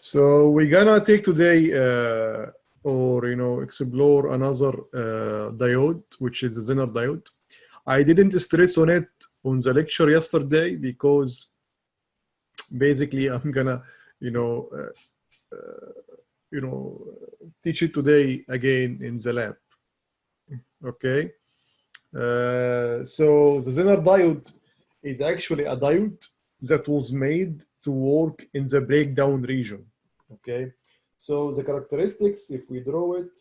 So we're gonna take today or explore another diode, which is the Zener diode. I didn't stress on it on the lecture yesterday because basically I'm gonna teach it today again in the lab. Okay. So the Zener diode is actually a diode that was made to work in the breakdown region. Okay, so the characteristics, if we draw it,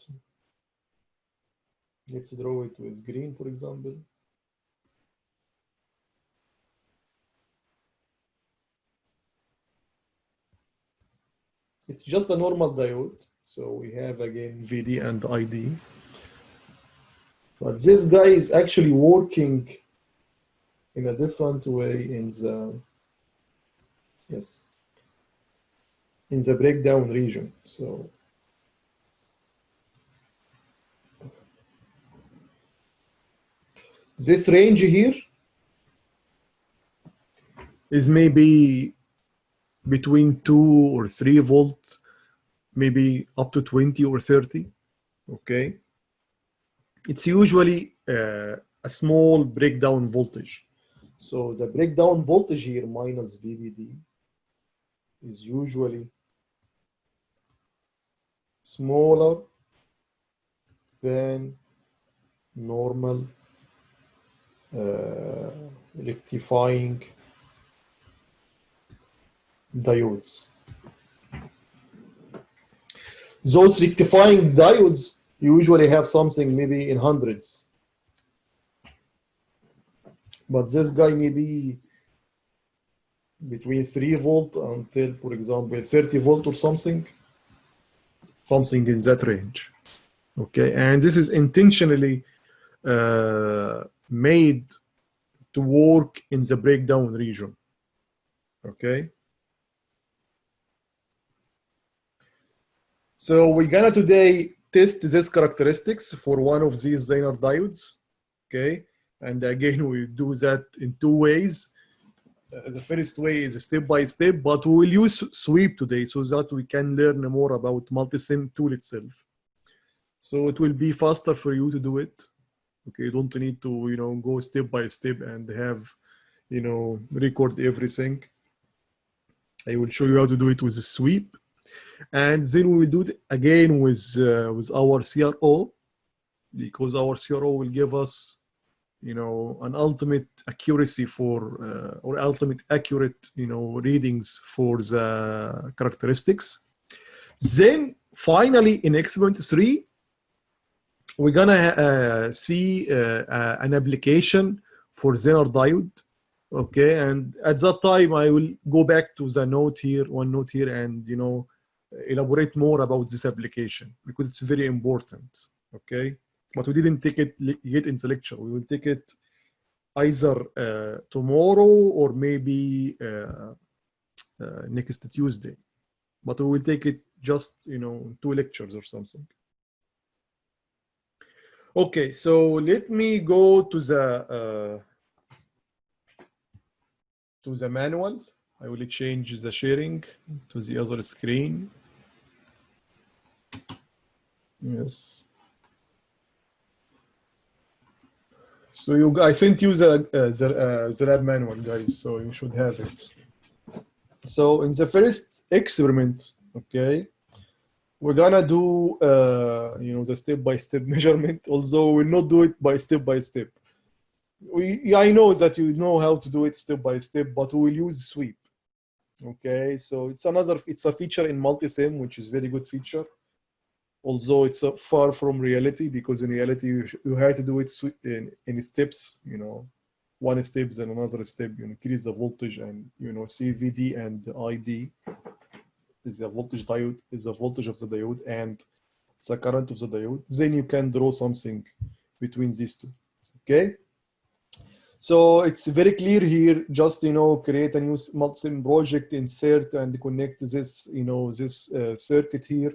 let's draw it with green, for example. It's just a normal diode. So we have again VD and ID. But this guy is actually working in a different way in the, in the breakdown region. So this range here is maybe between 2 or 3 volts, maybe up to 20 or 30. Okay. It's usually a small breakdown voltage. So the breakdown voltage here minus VBD is usually smaller than normal rectifying diodes. Those rectifying diodes usually have something maybe in hundreds. But this guy may be between 3 volt until, for example, 30 volt or something in that range. Okay, and this is intentionally made to work in the breakdown region. Okay. So we're gonna today test this characteristics for one of these Zener diodes. Okay, and again we do that in 2 ways. The first way is step by step, but we will use sweep today so that we can learn more about Multisim tool itself. So it will be faster for you to do it. Okay, you don't need to go step by step and have record everything. I will show you how to do it with a sweep, and then we will do it again with our CRO, because our CRO will give us an ultimate accuracy for or ultimate accurate readings for the characteristics. Then finally in experiment 3 we're gonna see an application for Zener diode. Okay, and at that time I will go back to the note here, one note here, and elaborate more about this application because it's very important. Okay, but we didn't take it yet in the lecture. We will take it either tomorrow or maybe next Tuesday, but we will take it just 2 lectures or something. Okay, so let me go to the manual. I will change the sharing to the other screen. Yes. So I sent you the lab manual, guys, so you should have it. So in the first experiment, okay, we're gonna do the step-by-step measurement, although we'll not do it by step-by-step. I know that you know how to do it step-by-step, but we will use sweep. Okay, so it's a feature in Multisim, which is very good feature. Although it's far from reality, because in reality you have to do it in steps, one step then another step, increase the voltage, and CVD and ID is the voltage diode, is the voltage of the diode and the current of the diode. Then you can draw something between these two. Okay, so it's very clear here. Just create a new Multisim project, insert and connect this this circuit here,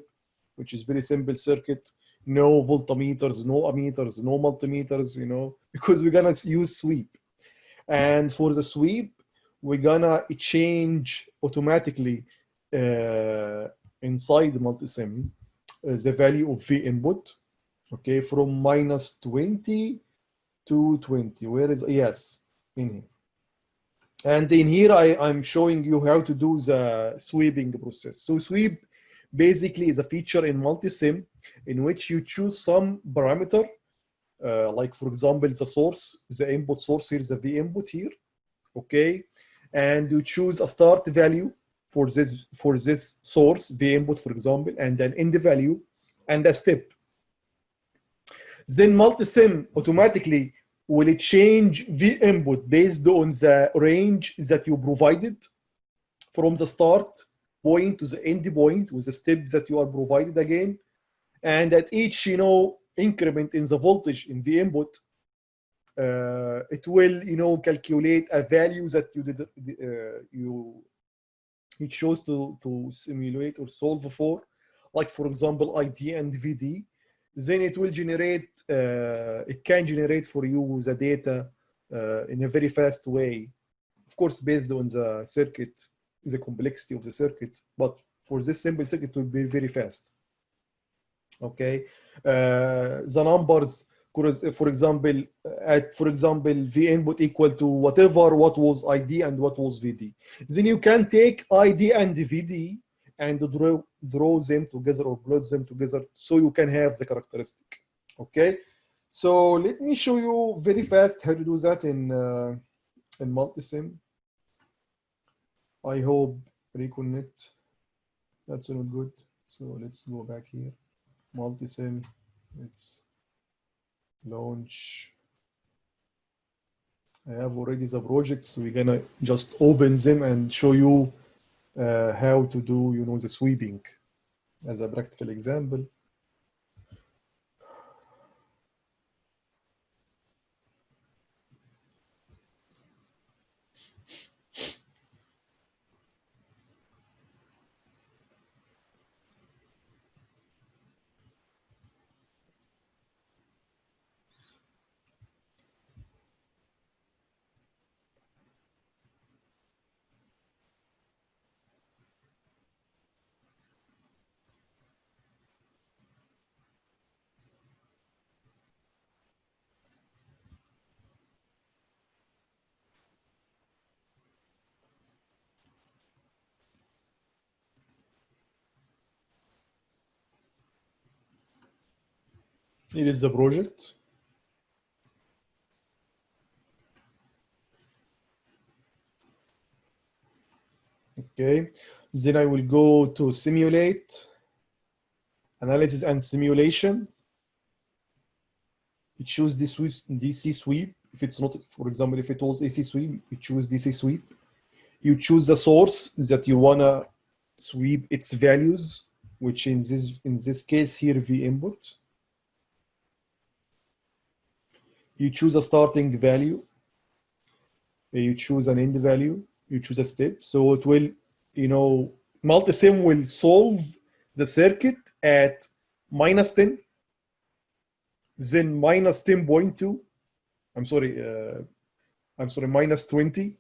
which is very simple circuit. No voltmeters, no ammeters, no multimeters, because we're gonna use sweep. And for the sweep, we're gonna change automatically inside multisim the value of V input, okay, from minus 20 to 20. Where is, yes, in here. And in here, I'm showing you how to do the sweeping process. So sweep basically is a feature in multisim in which you choose some parameter, like for example, the source, the input source here is the V input here, okay? And you choose a start value for this source, V input, for example, and an end value and a step. Then multisim automatically will change V input based on the range that you provided from the start point to the end point with the steps that you are provided again. And at each, increment in the voltage in the input, it will, calculate a value that you chose to simulate or solve for, like for example, ID and VD. Then it will generate, it can generate for you the data in a very fast way, of course, based on the circuit, the complexity of the circuit. But for this simple circuit, it will be very fast. Okay, the numbers, for example, V input equal to whatever what was ID and what was VD. Then you can take ID and VD and draw them together or plot them together so you can have the characteristic. Okay, so let me show you very fast how to do that in multisim. I hope reconnect. That's not good. So let's go back here. Multisim. Let's launch. I have already the projects, so we're gonna just open them and show you how to do, the sweeping as a practical example. Here is the project. Okay, then I will go to simulate, analysis and simulation. You choose DC sweep. If it's not, for example, if it was AC sweep, you choose DC sweep. You choose the source that you wanna sweep its values, which in this case here V input. You choose a starting value. You choose an end value. You choose a step. So it will, multisim will solve the circuit at -10, then -10.2. I'm sorry, -20,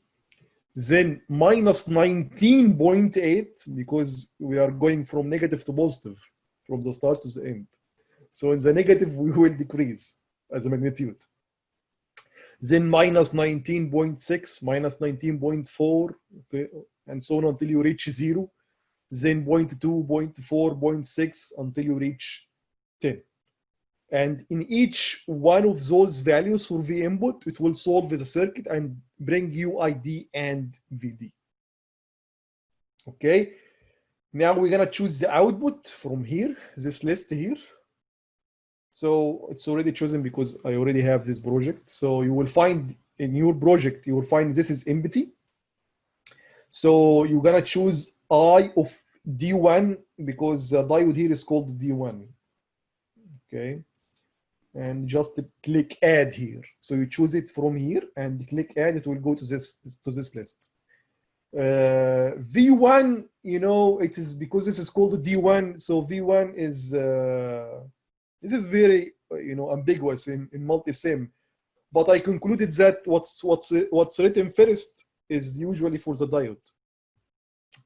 then -19.8, because we are going from negative to positive from the start to the end. So in the negative, we will decrease as a magnitude. Then -19.6, -19.4, okay, and so on until you reach 0. Then 0.2, 0.4, 0.6 until you reach 10. And in each one of those values for V input, it will solve the circuit and bring you ID and VD. Okay, now we're gonna choose the output from here, this list here. So it's already chosen because I already have this project. So you will find in your project, you will find this is empty. So you're gonna choose I of D1 because the diode here is called D1. Okay, and just click add here. So you choose it from here and click add. It will go to this list. V1, it is because this is called D1. So V1 is this is very ambiguous in multisim, but I concluded that what's written first is usually for the diode.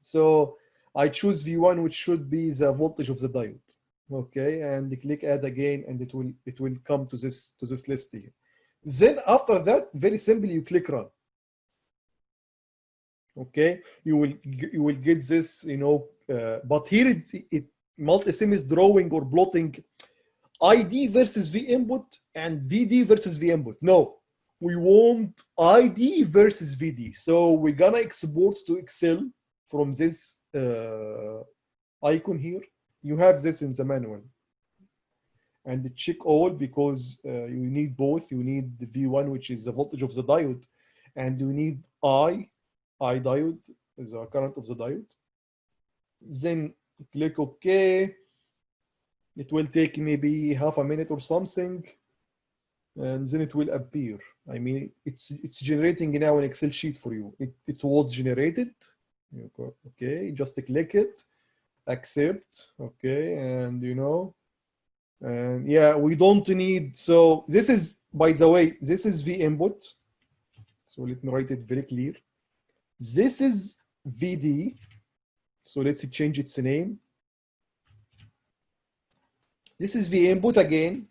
So I choose V1, which should be the voltage of the diode. Okay, and click add again, and it will come to this list here. Then after that, very simply, you click run. Okay, you will get this, you know, but here it Multisim is drawing or plotting ID versus V input and VD versus V input. No, we want ID versus VD. So we're gonna export to Excel from this icon here. You have this in the manual. And check all, because you need both. You need the V1, which is the voltage of the diode, and you need I diode is the current of the diode. Then click OK. It will take maybe half a minute or something, and then it will appear. I mean, it's generating now an Excel sheet for you. It was generated. Okay, just click it, accept. Okay, and you know, and yeah, we don't need. So this is, by the way, this is V input. So let me write it very clear. This is VD. So let's change its name. This is V input again.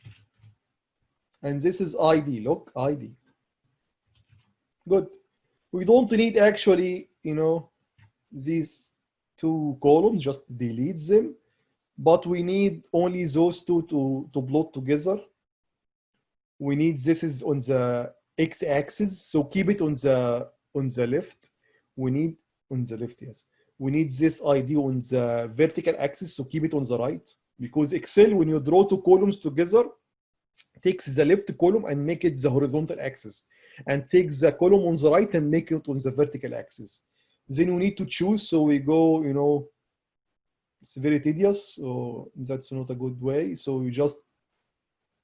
And this is ID. Look, ID. Good. We don't need actually, you know, these two columns, just delete them. But we need only those two to plot together. We need, this is on the x-axis, so keep it on the left. We need on the left, yes. We need this ID on the vertical axis, so keep it on the right. Because Excel, when you draw two columns together, takes the left column and make it the horizontal axis, and takes the column on the right and make it on the vertical axis. Then we need to choose, so we go, you know, it's very tedious, so that's not a good way. So you just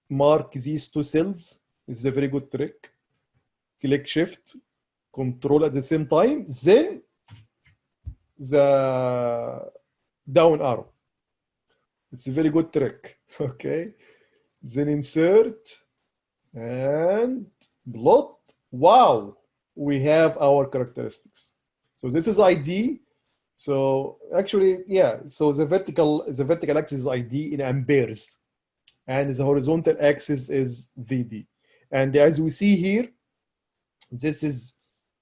mark these two cells. It's a very good trick. Click Shift, Control at the same time, then the down arrow. It's a very good trick. Okay. Then insert and plot. Wow, we have our characteristics. So this is ID. So actually, yeah. So the vertical axis is ID in amperes, and the horizontal axis is VD. And as we see here, this is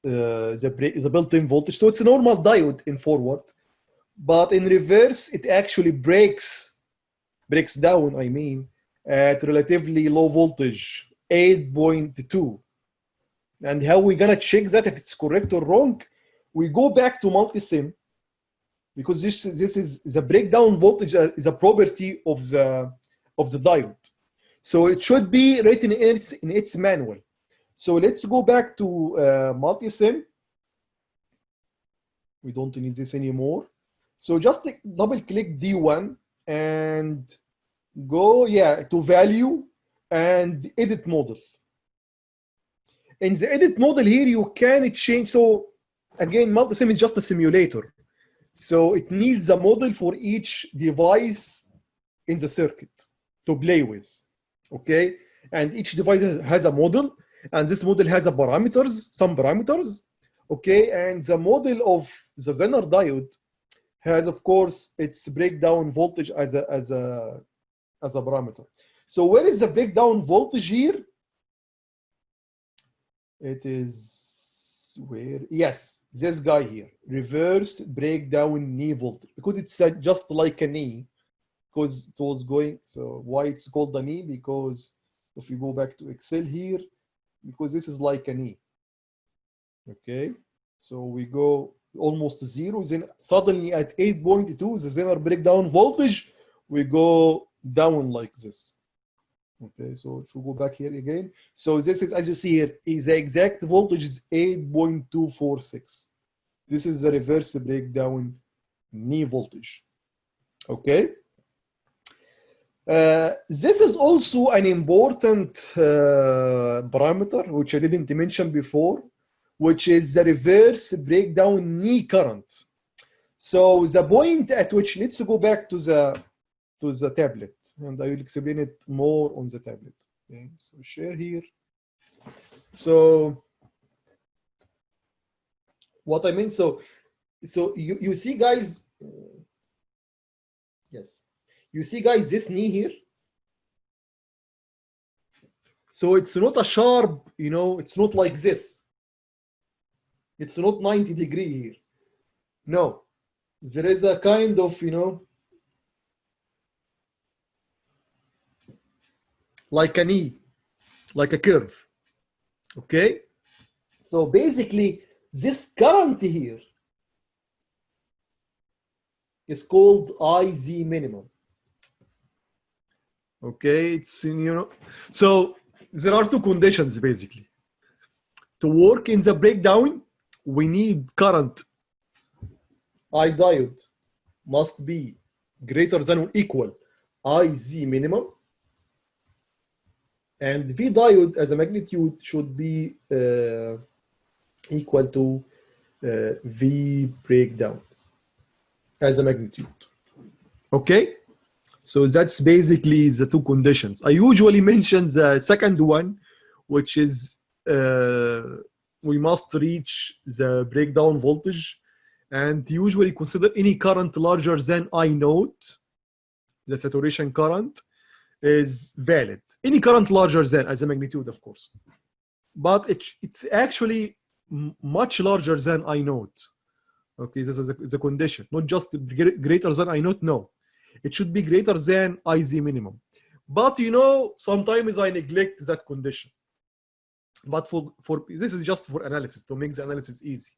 the built-in voltage. So it's a normal diode in forward, but in reverse, it actually breaks down. I mean, at relatively low voltage, 8.2. And how we gonna check that if it's correct or wrong? We go back to Multisim, because this is the breakdown voltage is a property of the diode. So it should be written in its manual. So let's go back to Multisim. We don't need this anymore. So just double click D1 and go, yeah, to value and edit model. In the edit model here, you can change. So again, Multisim is just a simulator. So it needs a model for each device in the circuit to play with. Okay. And each device has a model, and this model has some parameters. Okay. And the model of the Zener diode has, of course, its breakdown voltage as a parameter. So where is the breakdown voltage here? It is where? Yes, this guy here, reverse breakdown knee voltage, because it's just like a knee, because it was going. So why it's called a knee? Because if you go back to Excel here, because this is like a knee. Okay, so we go almost to 0, then suddenly at 8.2, the Zener breakdown voltage, we go down like this. Okay, so if we go back here again, so this is, as you see here, is the exact voltage is 8.246. This is the reverse breakdown knee voltage. Okay. This is also an important parameter which I didn't mention before, which is the reverse breakdown knee current. So the point at which, let's go back to the tablet, and I will explain it more on the tablet. Okay, so share here. So what I mean, so you see, guys, Yes. You see, guys, this knee here. So it's not a sharp, you know, it's not like this. It's not 90 degree here. No. There is a kind of, you know, like a knee, like a curve. Okay? So basically, this current here is called IZ minimum. Okay, it's in, you know, so there are two conditions basically. To work in the breakdown, we need current I diode must be greater than or equal IZ minimum, and V diode as a magnitude should be equal to V breakdown as a magnitude. Okay? So that's basically the two conditions. I usually mention the second one, which is we must reach the breakdown voltage and usually consider any current larger than I naught, the saturation current, is valid. Any current larger than as a magnitude, of course. But it's actually much larger than I naught. Okay, this is the condition. Not just greater than I naught, no. It should be greater than IZ minimum. But you know, sometimes I neglect that condition. But for this is just for analysis, to make the analysis easy.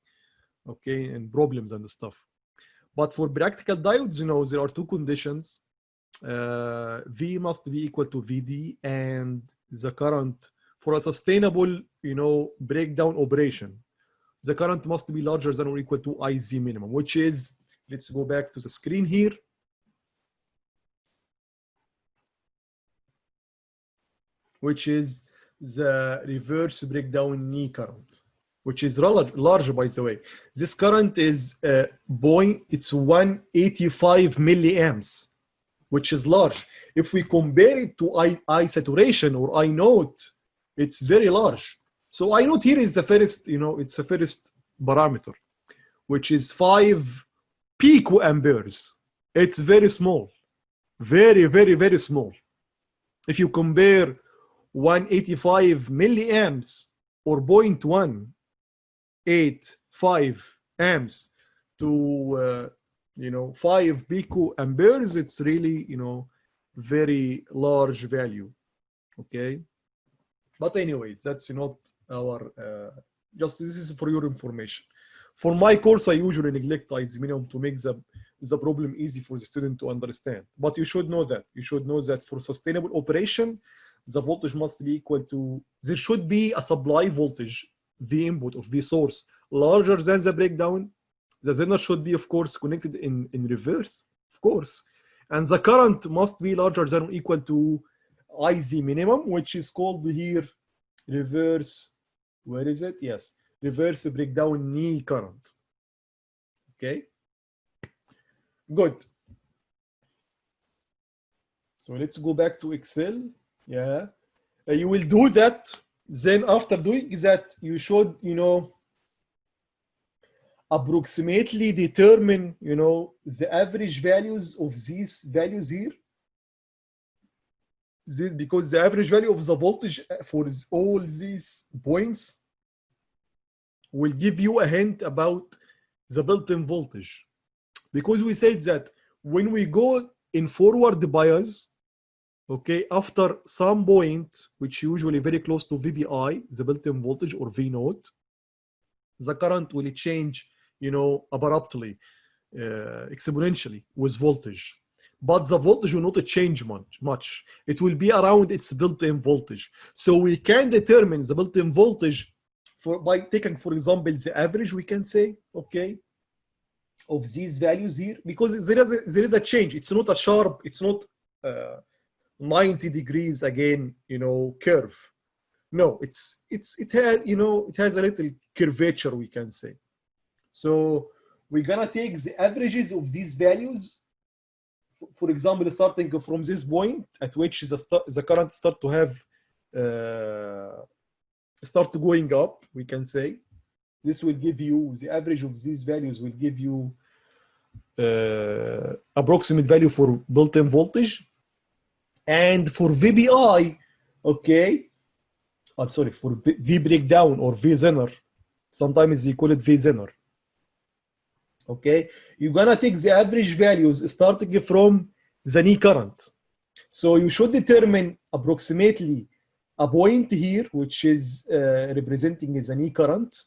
Okay, and problems and stuff. But for practical diodes, you know, there are two conditions. V must be equal to VD, and the current for a sustainable, you know, breakdown operation, the current must be larger than or equal to IZ minimum, which is, let's go back to the screen here. Which is the reverse breakdown knee current, which is large, by the way. This current is it's 185 milliamps, which is large. If we compare it to I saturation or I naught, it's very large. So I naught here is the first, you know, it's the first parameter, which is 5 picoamperes. It's very small, very, very, very small. If you compare 185 milliamps or 0.185 amps to you know, 5 picoamperes, it's really, you know, very large value. Okay, but anyways, that's not our just this is for your information. For my course, I usually neglect IZ minimum to make the problem easy for the student to understand. But you should know that. You should know that for sustainable operation, the voltage must be equal to, there should be a supply voltage, V input or V source, larger than the breakdown. The Zener should be, of course, connected in reverse, of course. And the current must be larger than or equal to IZ minimum, which is called here reverse, where is it? Yes, reverse breakdown knee current. Okay, good. So let's go back to Excel. Yeah, you will do that. Then after doing that, you should, you know, approximately determine, you know, the average values of these values here. Because the average value of the voltage for all these points will give you a hint about the built-in voltage. Because we said that when we go in forward bias, okay, after some point, which usually very close to VBI, the built-in voltage or V naught, the current will change, you know, abruptly, exponentially with voltage. But the voltage will not change much. It will be around its built-in voltage. So we can determine the built-in voltage by taking, for example, the average, we can say, okay, of these values here, because there is a change. It's not a sharp, it's not 90 degrees again, you know, curve. No, it has, you know, it has a little curvature, we can say. So we're gonna take the averages of these values. For example, starting from this point at which the current start to have start going up, we can say this will give you the average of these values will give you approximate value for built-in voltage. And for VBI, okay, I'm sorry, for V breakdown or V Zener, sometimes they call it V Zener. Okay, you're gonna take the average values starting from the knee current. So you should determine approximately a point here, which is representing the knee current.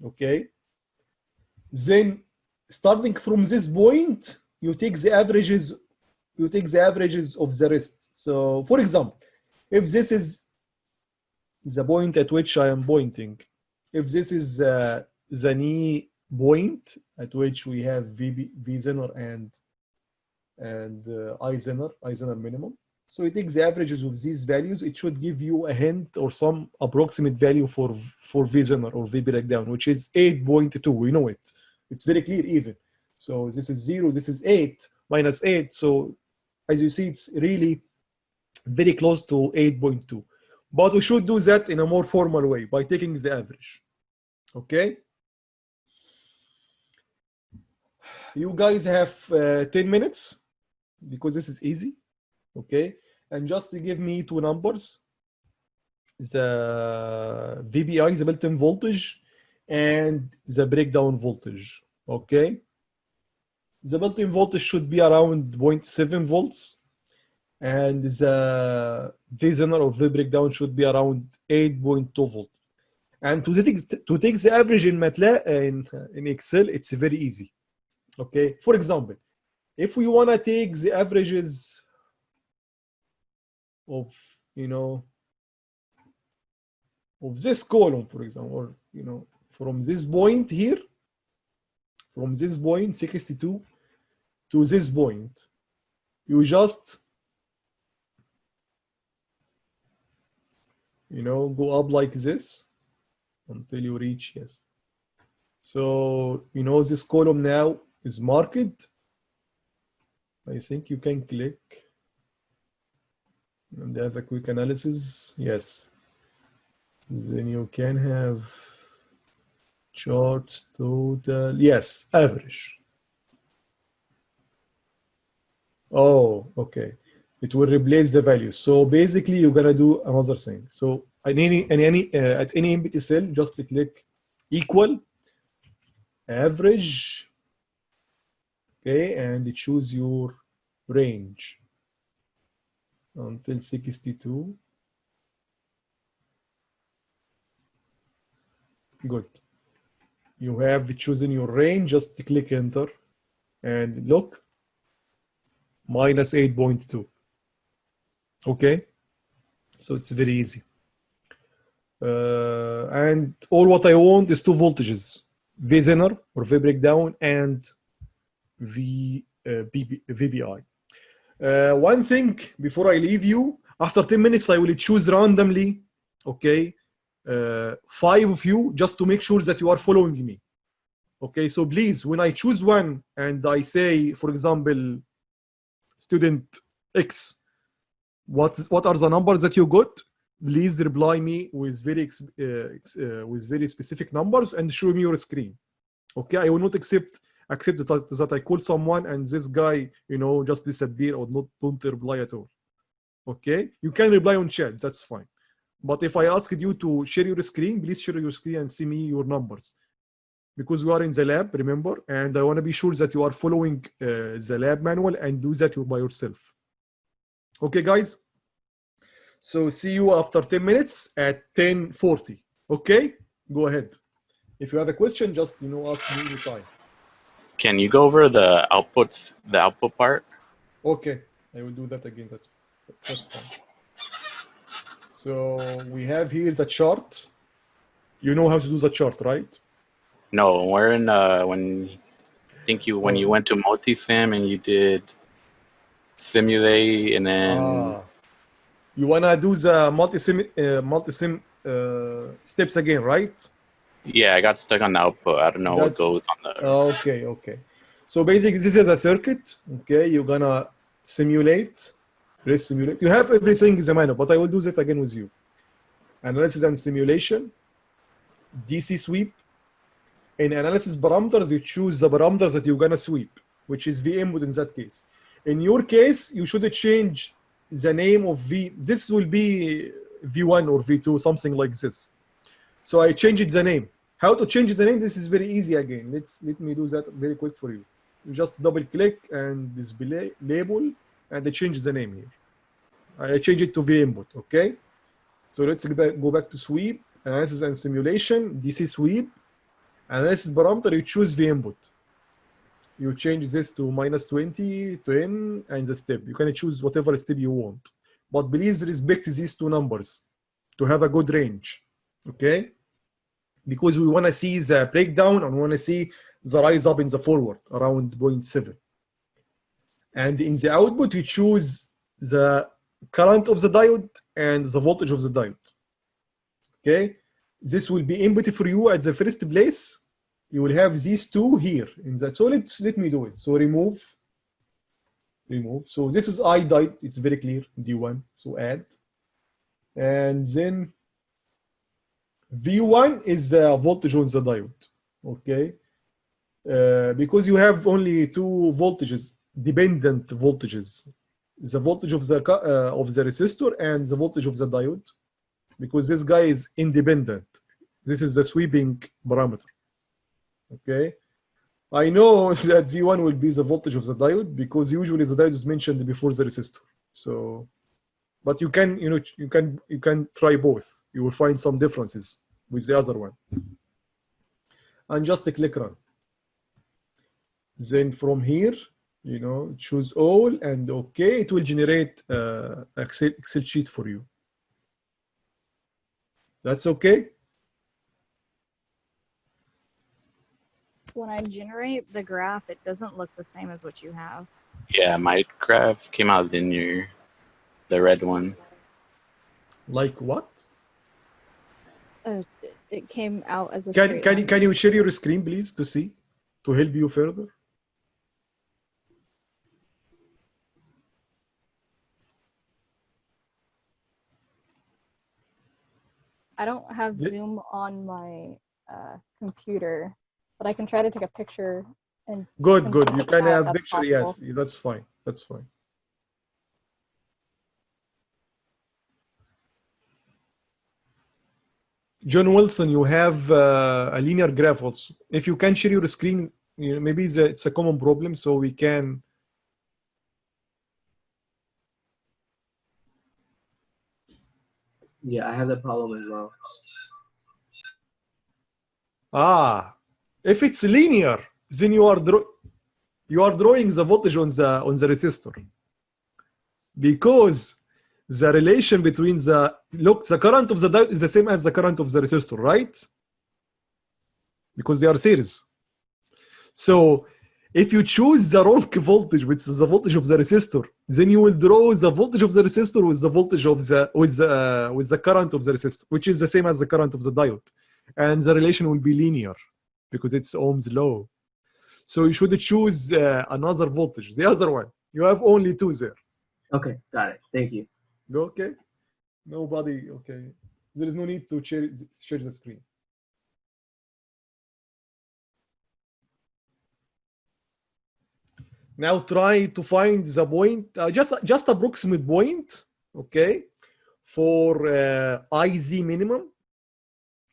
Okay. Then starting from this point, you take the averages. You take the averages of the rest. So, for example, if this is the point at which I am pointing, if this is the knee point at which we have V Zener and I Zener minimum. So you take the averages of these values. It should give you a hint or some approximate value for V Zener or V breakdown, which is 8.2. We know it. It's very clear even. So this is 0, this is 8, minus 8. So as you see, it's really very close to 8.2. But we should do that in a more formal way by taking the average. Okay? You guys have 10 minutes because this is easy. Okay? And just to give me two numbers, the VBI, the built-in voltage, and the breakdown voltage. Okay? The built-in voltage should be around 0.7 volts, and the V Zener or V breakdown should be around 8.2 volts. And to take the average in Matlab in Excel, it's very easy. Okay. For example, if we want to take the averages of of this column, for example, or from this point here, from this point 62 to this point, you just go up like this until you reach yes. So this column now is marked. I think you can click and have a quick analysis. Yes. Then you can have charts, total, yes, average. Oh, okay. It will replace the values. So basically, you're gonna do another thing. So at any empty cell, just click equal average. Okay, and it choose your range until 62. Good. You have chosen your range, just click enter and look, minus 8.2. Okay, so it's very easy. And all what I want is two voltages, V Zener or V breakdown and VBI. One thing before I leave you, after 10 minutes, I will choose randomly, okay, 5 of you, just to make sure that you are following me. Okay, so please, when I choose one and I say, for example, student X, what are the numbers that you got? Please reply me with very specific numbers and show me your screen. Okay, I will not accept that I call someone and this guy, just disappear or don't reply at all. Okay, you can reply on chat, that's fine. But if I asked you to share your screen, please share your screen and see me your numbers. Because we are in the lab, remember, and I want to be sure that you are following the lab manual and do that by yourself. Okay, guys? So see you after 10 minutes at 10:40. Okay? Go ahead. If you have a question, just ask me anytime. Can you go over the output part? Okay, I will do that again. That's fine. So we have here the chart. You know how to do the chart, right? No, we're in when you went to Multisim and you did simulate and then you wanna do the multisim steps again, right? Yeah, I got stuck on the output. I don't know what goes on the. Okay. So basically, this is a circuit. Okay, you're gonna simulate. Press simulate. You have everything in the manual, but I will do that again with you. Analysis and simulation. DC sweep. In analysis parameters, you choose the parameters that you're gonna sweep. which is V input in that case. In your case, you should change the name of V. This will be V1 or V2, something like this. So I changed the name. How to change the name? This is very easy again. Let me do that very quick for you. You just double click and display label, and I change the name here. I change it to V input, okay? So let's go back to sweep, analysis and simulation, DC sweep, analysis parameter, you choose V input. You change this to -20, 10, and the step. You can choose whatever step you want. But please respect these two numbers to have a good range, okay? Because we want to see the breakdown and we want to see the rise up in the forward around 0.7. And in the output, you choose the current of the diode and the voltage of the diode. Okay, this will be input for you at the first place. You will have these two here in that. So let me do it. So remove. So this is I diode. It's very clear. D1. So add, and then V1 is the voltage on the diode. Okay, because you have only two voltages, dependent voltages. The voltage of the resistor and the voltage of the diode, because this guy is independent. This is the sweeping parameter. Okay, I know that V1 will be the voltage of the diode because usually the diode is mentioned before the resistor. So, but you can you can try both. You will find some differences with the other one. And just click run. Then from here, choose all and okay, it will generate Excel sheet for you. That's okay? When I generate the graph, it doesn't look the same as what you have. Yeah, my graph came out linear, the red one. Like what? It came out as a straight line. Can you share your screen, please, to see, to help you further? I don't have Zoom on my computer, but I can try to take a picture and good. You can have a picture. Possible. Yes, that's fine. That's fine. John Wilson, you have a linear graph also. If you can share your screen, maybe it's a common problem, so we can. Yeah, I have that problem as well. If it's linear, then you are drawing the voltage on the resistor, because the relation between the current of the diode is the same as the current of the resistor, right? Because they are series. So if you choose the wrong voltage, which is the voltage of the resistor, then you will draw the voltage of the resistor with the voltage of with the current of the resistor, which is the same as the current of the diode, and the relation will be linear because it's Ohm's law. So you should choose another voltage, the other one. You have only two there. Okay, got it. Thank you. Okay. Nobody. Okay. There is no need to share the screen. Now try to find the point, just approximate point, okay, for IZ minimum.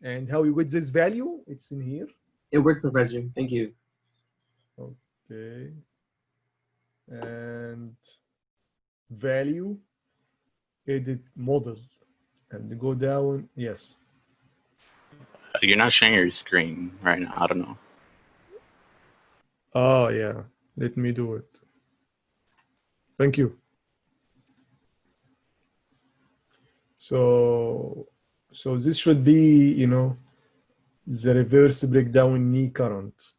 And how you get this value? It's in here. It worked, Professor. Thank you. Okay. And value, edit model, and go down. Yes. You're not sharing your screen right now. I don't know. Oh, yeah. Let me do it. Thank you. So this should be, the reverse breakdown knee current.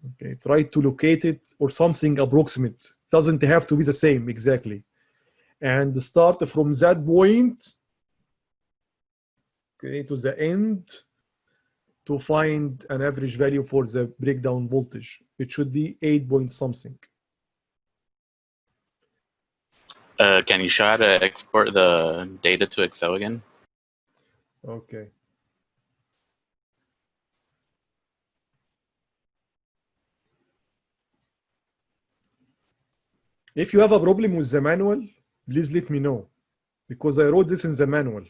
Okay, try to locate it or something approximate. Doesn't have to be the same exactly. And start from that point, okay, to the end to find an average value for the breakdown voltage. It should be 8 point something. Can you show how to export the data to Excel again? Okay. If you have a problem with the manual, please let me know, because I wrote this in the manual.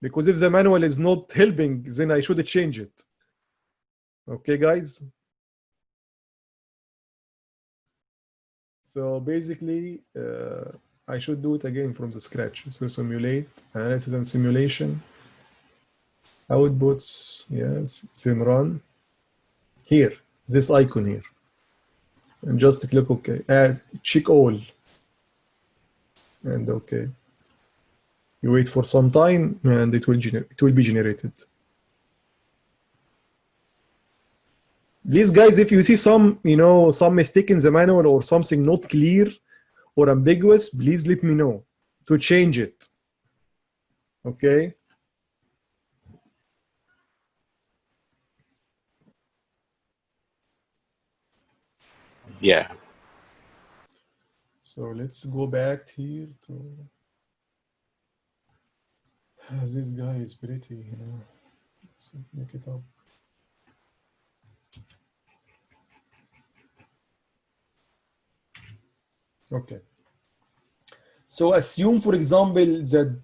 Because if the manual is not helping, then I should change it. Okay, guys? So basically, I should do it again from the scratch. So simulate, analysis and simulation, outputs, yes, then run. Here, this icon here. And just click OK. Check all. And OK. You wait for some time and it will be generated. Please, guys, if you see some, some mistake in the manual or something not clear or ambiguous, please let me know to change it. Okay? Yeah. So let's go back here to this guy is pretty, Let's make it up. Okay. So assume, for example, that,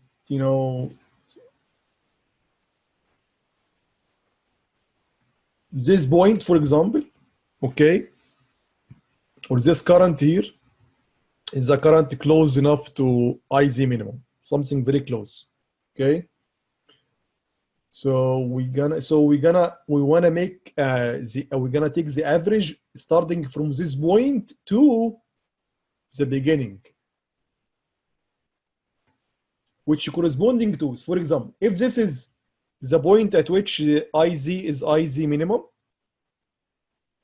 this point, for example, okay, or this current here is a current close enough to IZ minimum, something very close, okay? So we wanna make we're gonna take the average starting from this point to the beginning, which corresponding to, for example, if this is the point at which IZ is IZ minimum,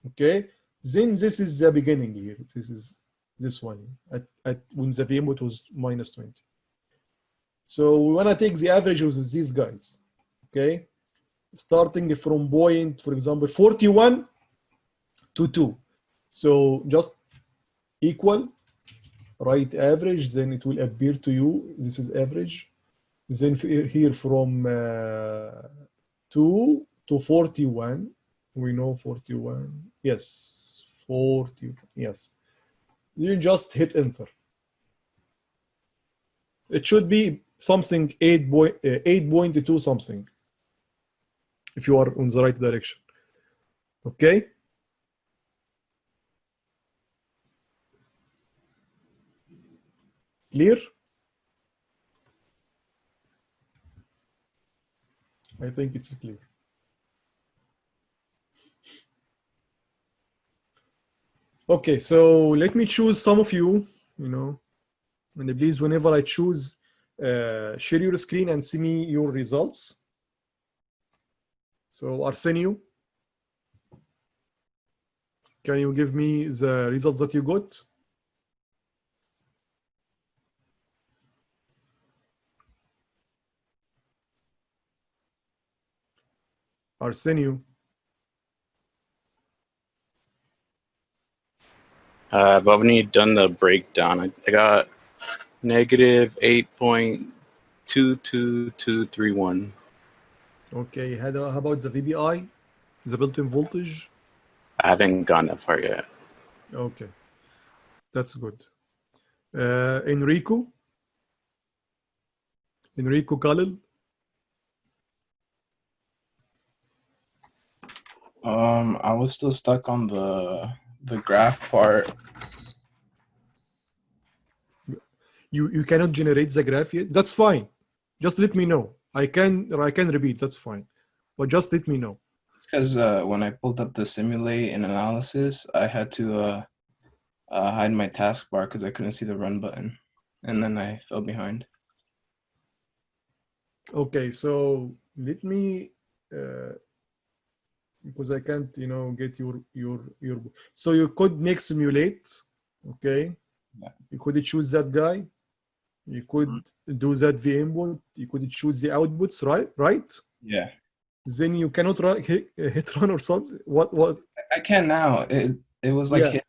okay, then this is the beginning here. This is this one at when the V input was -20. So we want to take the average of these guys, okay, starting from point, for example, 41 to 2. So just equal, write average, then it will appear to you. This is average. Then here from 2 to 41, we know 41. Yes, 40. Yes. You just hit enter. It should be something 8.2 something, if you are on the right direction. Okay? Clear? I think it's clear. Okay, so let me choose some of you, and please, whenever I choose, share your screen and see me your results. So Arsenio, can you give me the results that you got? Arsenio. But when you done the breakdown, I got negative 8.22231. Okay, how about the VBI, the built-in voltage? I haven't gone that far yet. Okay, that's good. Enrico Khalil. I was still stuck on the graph part. You cannot generate the graph yet? That's fine. Just let me know. I can repeat, that's fine. But just let me know. It's because when I pulled up the simulate and analysis, I had to hide my taskbar because I couldn't see the run button. And then I fell behind. Okay, so let me because I can't, get your so you could make simulate, okay? Yeah. You could choose that guy. You could do that V input. You could choose the outputs, right? Yeah. Then you cannot hit run or something. What? I can now. It was like hit.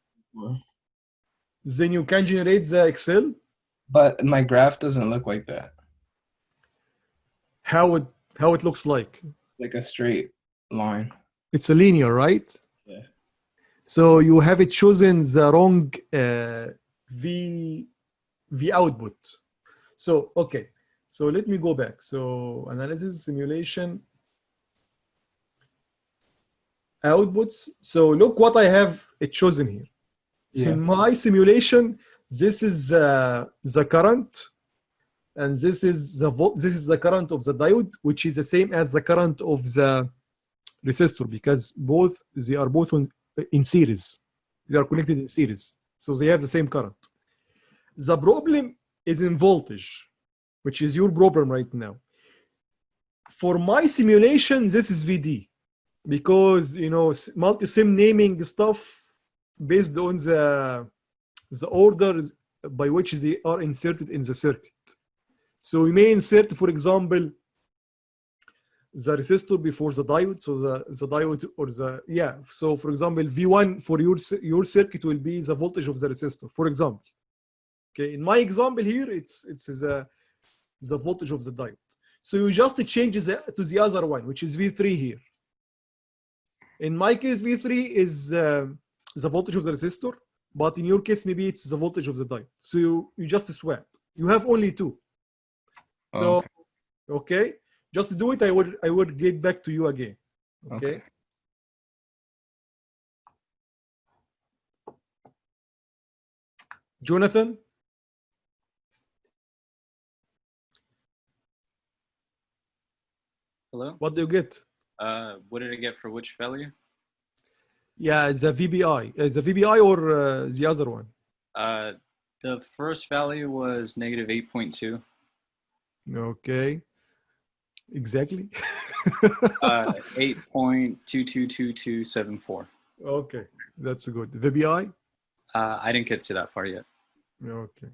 Then you can generate the Excel. But my graph doesn't look like that. How it looks like? Like a straight line. It's a linear, right? Yeah. So you have chosen the wrong V output. So okay, so let me go back. So analysis, simulation, outputs. So look what I have chosen here. Yeah. In my simulation, this is the current, and this is the current of the diode, which is the same as the current of the resistor, because they are both in series. They are connected in series, so they have the same current. The problem is in voltage, which is your problem right now. For my simulation, this is VD, because multisim naming stuff based on the order by which they are inserted in the circuit. So we may insert, for example, the resistor before the diode. So the diode or so for example, V1 for your circuit will be the voltage of the resistor, for example. Okay, in my example here, it's the voltage of the diode. So you just change to the other one, which is V3 here. In my case, V3 is the voltage of the resistor, but in your case, maybe it's the voltage of the diode. So you just swap. You have only two. So okay, just do it. I would get back to you again. Okay. Jonathan. Hello? What do you get? What did I get for which value? Yeah, the VBI. Is the VBI or the other one? The first value was negative 8.2. Okay. Exactly. 8.222274. Okay, that's good. VBI? I didn't get to that part yet. Okay.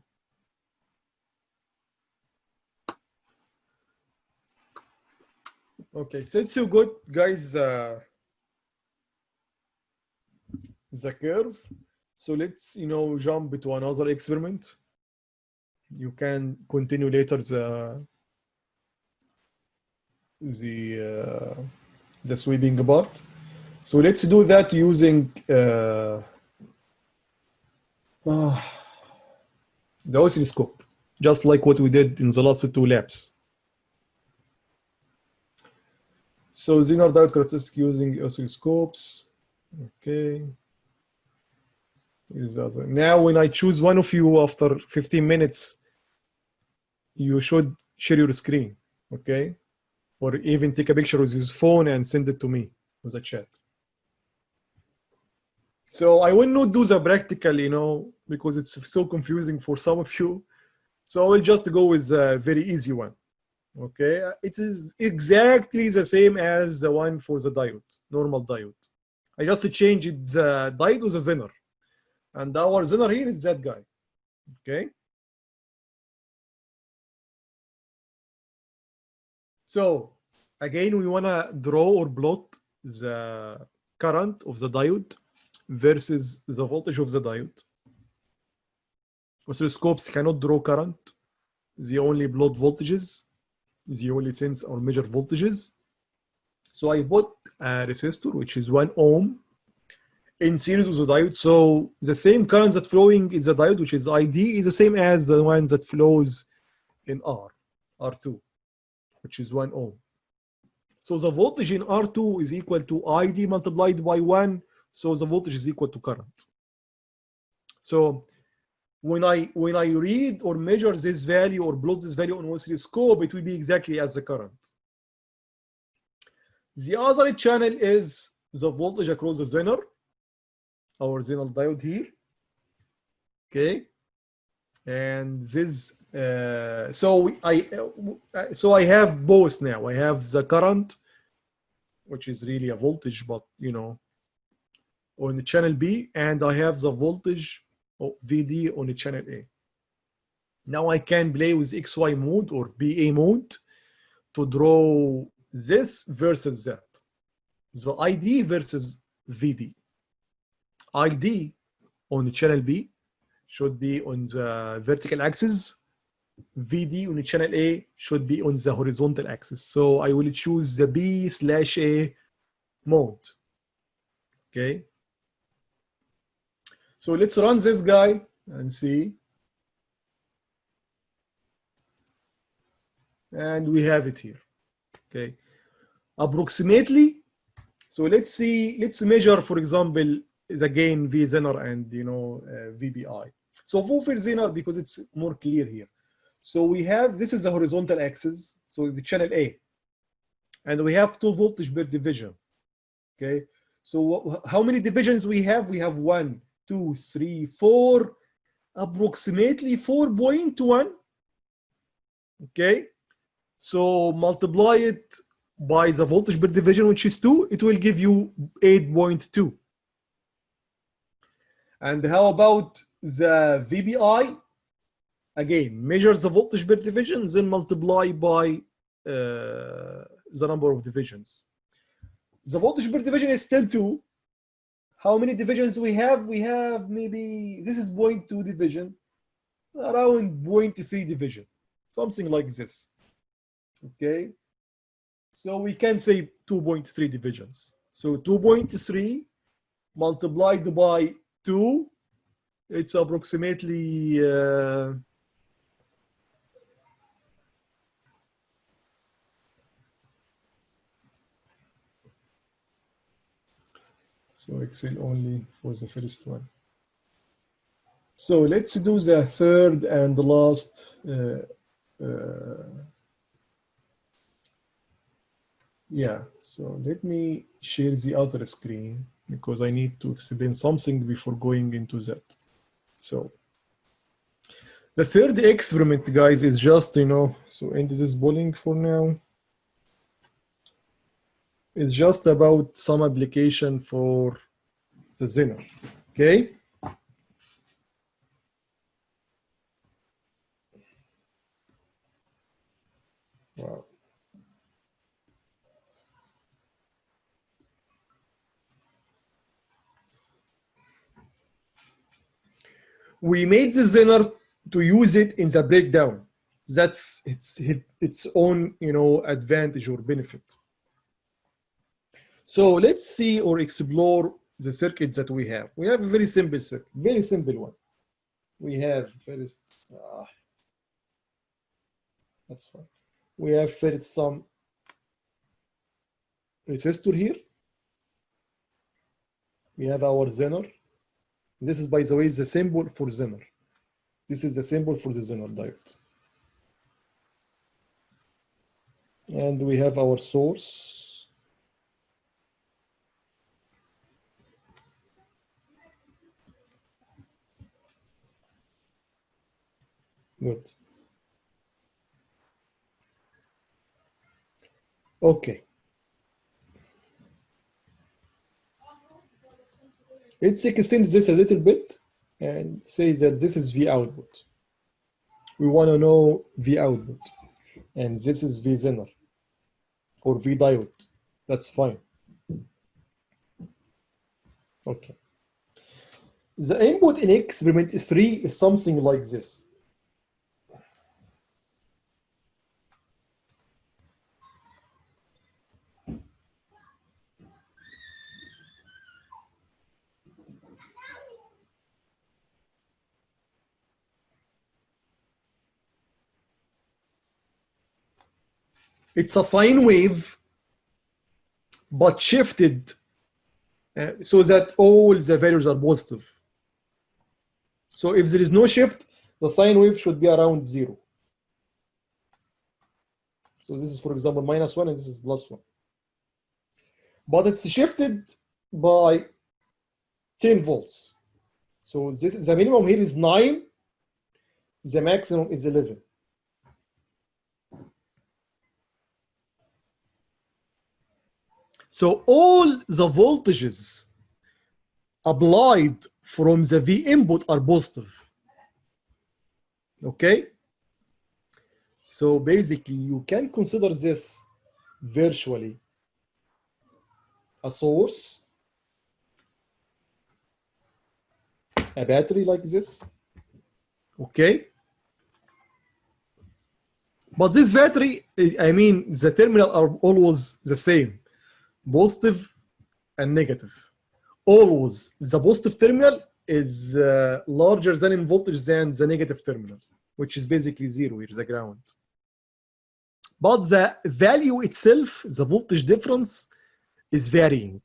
Okay, since you got, guys, the curve, so let's jump to another experiment. You can continue later the sweeping part. So let's do that using the oscilloscope, just like what we did in the last two labs. So Zener Diode characteristics using oscilloscopes. Okay. Here's the other. Now, when I choose one of you after 15 minutes, you should share your screen, okay? Or even take a picture with your phone and send it to me with a chat. So I will not do the practical, because it's so confusing for some of you. So I will just go with a very easy one. Okay, it is exactly the same as the one for the diode, normal diode. I just changed the diode with a Zener, and our Zener here is that guy. Okay. So again, we wanna draw or plot the current of the diode versus the voltage of the diode. Oscilloscopes cannot draw current; they only plot voltages. They only sense or measure voltages. So I put a resistor, which is 1 ohm, in series with the diode. So the same current that flowing in the diode, which is ID, is the same as the one that flows in R2, which is 1 ohm. So the voltage in R2 is equal to ID multiplied by 1. So the voltage is equal to current. So when I read or measure this value or plot this value on oscilloscope, it will be exactly as the current. The other channel is the voltage across the Zener, our Zener diode here. Okay, and this so I have both now. I have the current, which is really a voltage, but on the channel B, and I have the voltage VD on the channel A. Now I can play with XY mode or BA mode to draw this versus that. The ID versus VD. ID on the channel B should be on the vertical axis. VD on the channel A should be on the horizontal axis. So I will choose the B/A mode. Okay. So let's run this guy and see. And we have it here. Okay. Approximately. So let's see, let's measure, for example, the gain V Zener and VBI. So for Zener, because it's more clear here. So we have, this is the horizontal axis, so it's the channel A. And we have 2 voltage per division. Okay. So how many divisions we have? We have 1, 2, 3, 4, approximately 4.1. Okay. So multiply it by the voltage per division, which is 2, it will give you 8.2. And how about the VBI? Again, measure the voltage per division, then multiply by the number of divisions. The voltage per division is still 2. How many divisions we have? We have maybe, this is 0.2 division, around 0.3 division, something like this. Okay, so we can say 2.3 divisions. So 2.3 multiplied by 2, it's approximately so Excel only for the first one. So let's do the third and the last yeah, so let me share the other screen because I need to explain something before going into that. So the third experiment, guys, is just, so end this bullying for now. It's just about some application for the Zener, okay? Wow. We made the Zener to use it in the breakdown. That's its own, advantage or benefit. So let's see or explore the circuit that we have. We have a very simple circuit, very simple one. We have first, that's fine. We have first some resistor here. We have our Zener. This is, by the way, the symbol for Zener. This is the symbol for the Zener diode. And we have our source. Good. Okay. Let's extend this a little bit and say that this is V output. We want to know V output. And this is V Zener or V diode. That's fine. Okay. The input in experiment 3 is something like this. It's a sine wave, but shifted so that all the values are positive. So if there is no shift, the sine wave should be around 0. So this is, for example, -1 and this is +1. But it's shifted by 10 volts. So this, the minimum here is 9, the maximum is 11. So all the voltages applied from the V input are positive. Okay? So basically, you can consider this virtually a source, a battery like this. Okay? But this battery, I mean, the terminal are always the same. Positive and negative. Always the positive terminal is larger than in voltage than the negative terminal, which is basically zero here, the ground. But the value itself, the voltage difference, is varying.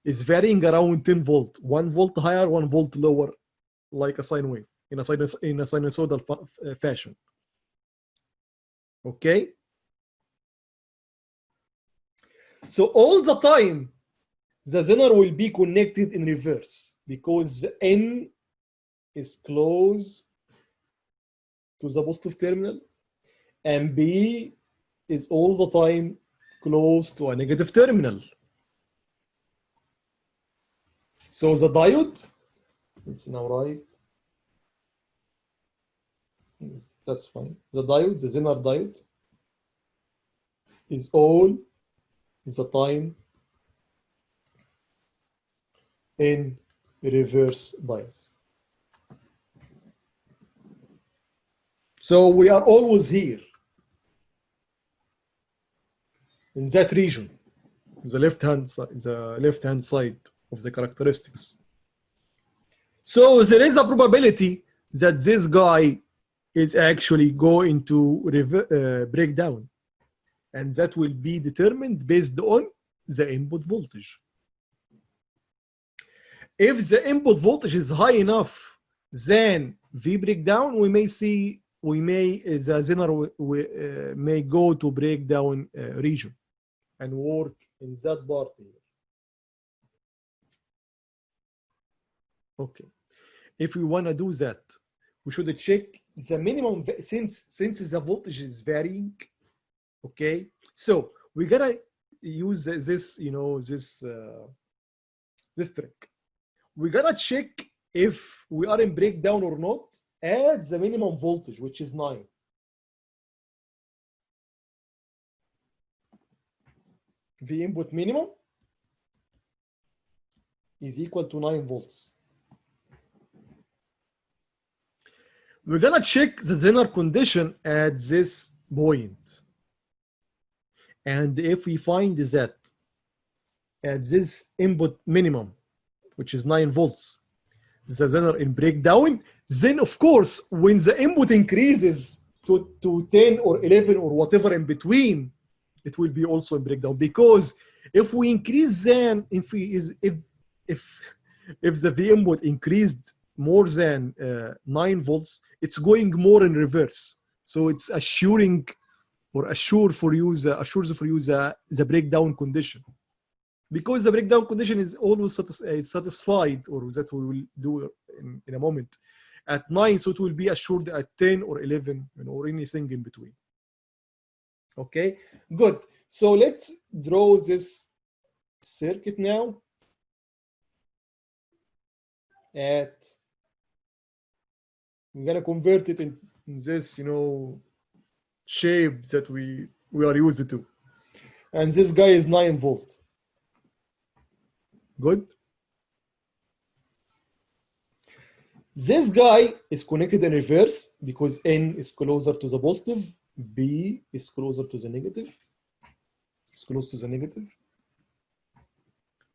Is varying around 10 volt, 1 volt higher, 1 volt lower, like a sine wave in a sinusoidal fashion. Okay. So all the time, the Zener will be connected in reverse because N is close to the positive terminal and B is all the time close to a negative terminal. So the diode, it's now right. That's fine. The diode, the Zener diode, is all the time in reverse bias. So we are always here in that region, the left-hand side of the characteristics. So there is a probability that this guy is actually going to break down, and that will be determined based on the input voltage. If the input voltage is high enough, then V breakdown, we may see, the Zener may go to breakdown region and work in that part here. Okay. If we want to do that, we should check the minimum, since the voltage is varying. Okay. So we gotta use this, this trick. We gotta check if we are in breakdown or not at the minimum voltage, which is 9. The input minimum is equal to 9 volts. We're gonna check the Zener condition at this point. And if we find that at this input minimum, which is 9 volts, the Zener in breakdown, then of course, when the input increases to 10 or 11 or whatever in between, it will be also in breakdown. Because if we increase, then if the V input increased more than 9 volts, it's going more in reverse. So it's assuring or assures for you the breakdown condition. Because the breakdown condition is always satisfied, or that we will do in a moment, at 9, so it will be assured at 10 or 11, or anything in between. Okay, good. So let's draw this circuit now. We're gonna convert it in this, shape that we are used to. And this guy is 9 volt. Good. This guy is connected in reverse because N is closer to the positive, B is closer to the negative. It's close to the negative.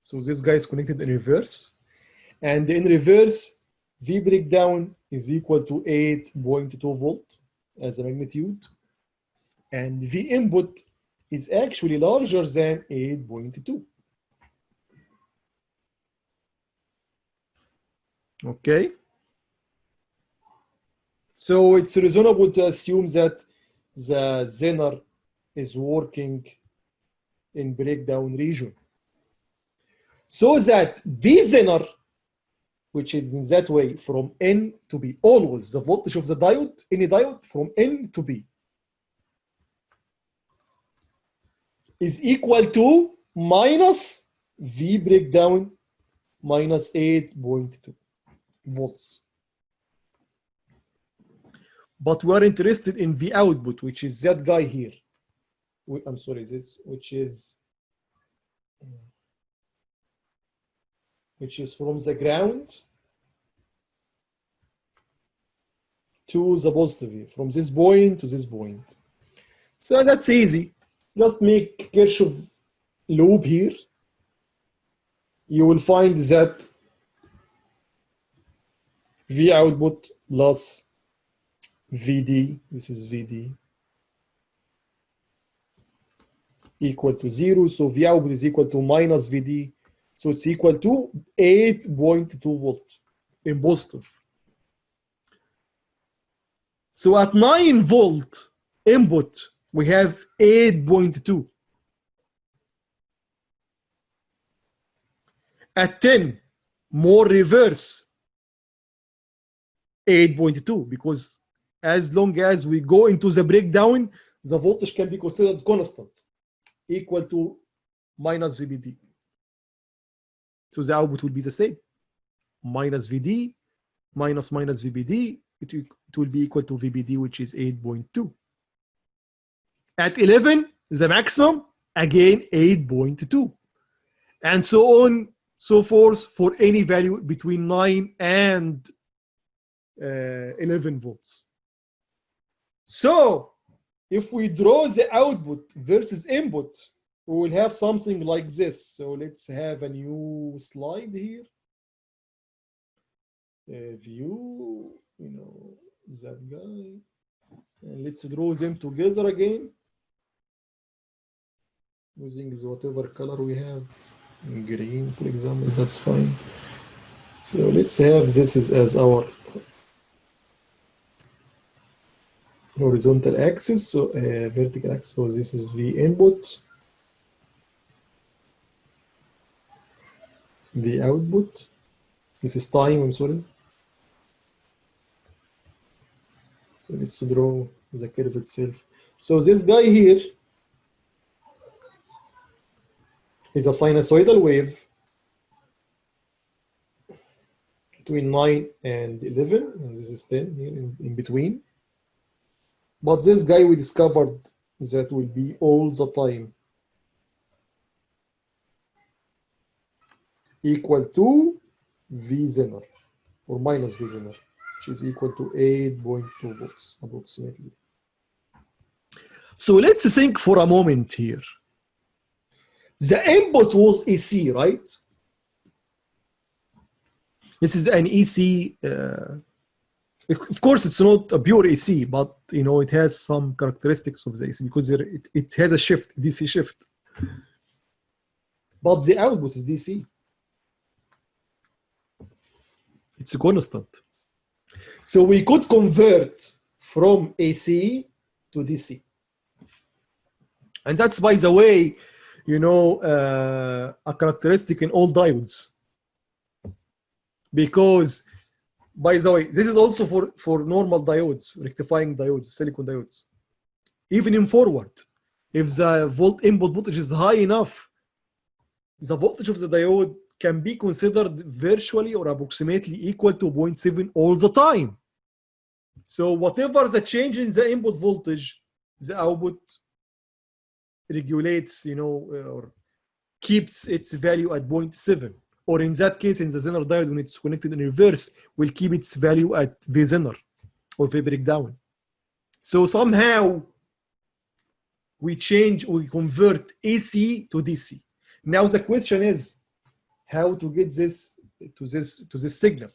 So this guy is connected in reverse. And in reverse, V breakdown is equal to 8.2 volt as a magnitude. And V input is actually larger than 8.2. Okay. So it's reasonable to assume that the Zener is working in breakdown region. So that V Zener, which is in that way from N to B, always the voltage of the diode, any diode from N to B, is equal to minus V breakdown minus 8.2 volts. But we are interested in V output, which is that guy here. I'm sorry, which is from the ground to the positive here, from this point to this point. So that's easy. Just make Kirchhoff loop here. You will find that V output plus VD, this is VD, equal to 0. So V output is equal to minus VD. So it's equal to 8.2 volt in positive. So at 9 volt input, we have 8.2. At 10, more reverse, 8.2, because as long as we go into the breakdown, the voltage can be considered constant, equal to minus VBD. So the output will be the same. Minus VD minus VBD, it will be equal to VBD, which is 8.2. At 11, the maximum, again 8.2. And so on, so forth for any value between 9 and 11 volts. So if we draw the output versus input, we will have something like this. So let's have a new slide here. View, you know, that guy. And let's draw them together again. Using whatever color we have. Green, for example, that's fine. So let's have this as our horizontal axis, so vertical axis. So this is the input, the output. This is time, I'm sorry. So let's draw the curve itself. So this guy here is a sinusoidal wave between 9 and 11, and this is 10 here in between. But this guy we discovered that will be all the time equal to V Zener, or minus V Zener, which is equal to 8.2 volts approximately. So let's think for a moment here. The input was AC, right? This is an AC. Of course, it's not a pure AC, but you know it has some characteristics of the AC because it has a shift, DC shift. But the output is DC. It's a constant. So we could convert from AC to DC. And that's, by the way, you know, a characteristic in all diodes. Because, by the way, this is also for normal diodes, rectifying diodes, silicon diodes. Even in forward, if the input voltage is high enough, the voltage of the diode can be considered virtually or approximately equal to 0.7 all the time. So whatever the change in the input voltage, the output regulates, you know, or keeps its value at 0.7. Or in that case, in the Zener diode, when it's connected in reverse, will keep its value at V Zener or V breakdown. So somehow we convert AC to DC. Now the question is how to get this to this signal.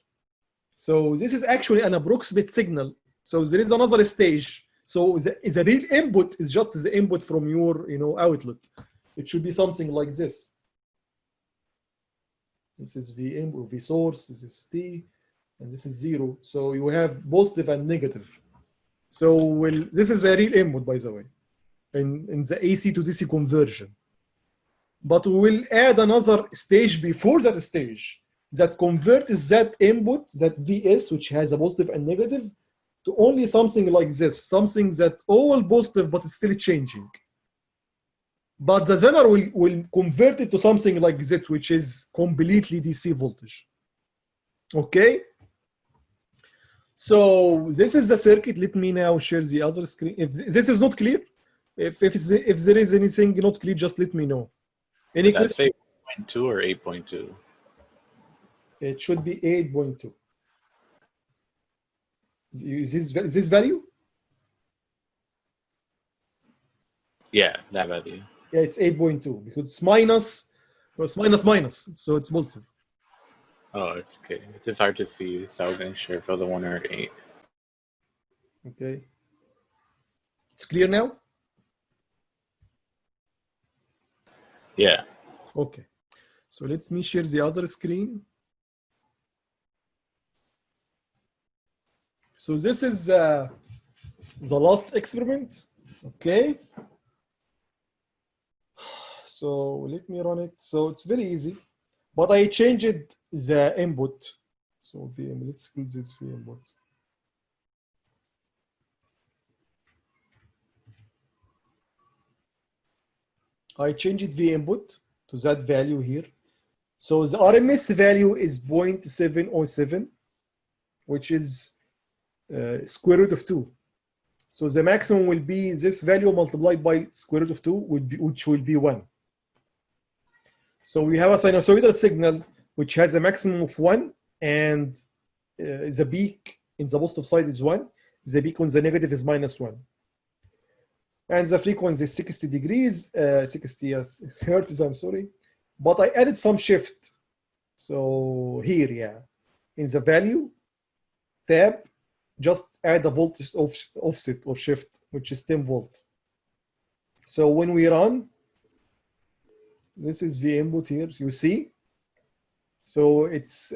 So this is actually an approximate signal. So there is another stage. So the real input is just the input from your, you know, outlet. It should be something like this. This is V input, V source, this is T, and this is 0. So you have positive and negative. So this is a real input, by the way, in the AC to DC conversion. But we will add another stage before that stage that converts that input, that VS, which has a positive and negative, to only something like this, something that all positive, but it's still changing. But the Zener will convert it to something like this, which is completely DC voltage. Okay? So this is the circuit. Let me now share the other screen. If this is not clear, if there is anything not clear, just let me know. Any Does that say 8.2 or 8.2? It should be 8.2. Is this value? Yeah, that value. Yeah, it's 8.2 because it's minus, so it's positive. Oh, it's okay. It is hard to see, so I wasn't sure if it was a 1 or an 8. Okay. It's clear now? Yeah. Okay. So let me share the other screen. So this is the last experiment. Okay. So let me run it. So it's very easy, but I changed the input. So VM, let's exclude this VM input. I changed the input to that value here. So the RMS value is 0.707, which is square root of 2. So the maximum will be this value multiplied by square root of 2, which will be 1. So we have a sinusoidal signal which has a maximum of 1, and the peak in the positive side is 1. The peak on the negative is -1. And the frequency is 60 degrees, 60 hertz, I'm sorry. But I added some shift. So here, yeah, in the value tab, just add a voltage offset or shift, which is 10 volt. So when we run, this is the input here, you see. So it's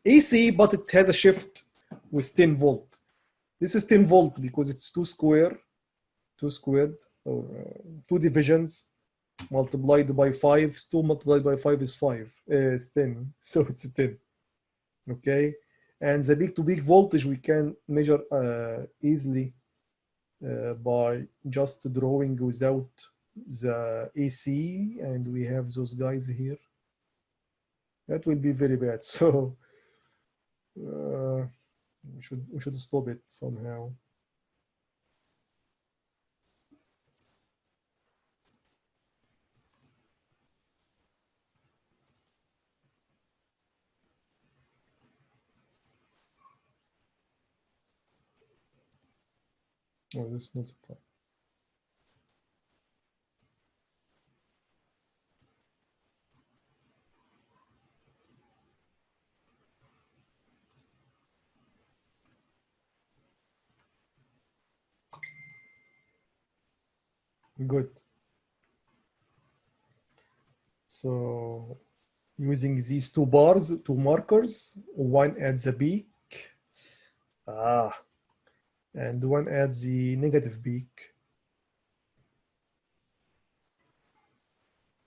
AC, but it has a shift with 10 volt. This is 10 volt because it's 2 squared, or 2 divisions multiplied by 5. 2 multiplied by 5 is 5, is 10. So it's 10. Okay. And the peak to peak voltage we can measure easily by just drawing without the AC, and we have those guys here. That will be very bad. So we should stop it somehow. Oh, this is not the time. Good. So using these 2 bars, 2 markers, one at the peak, and one at the negative peak.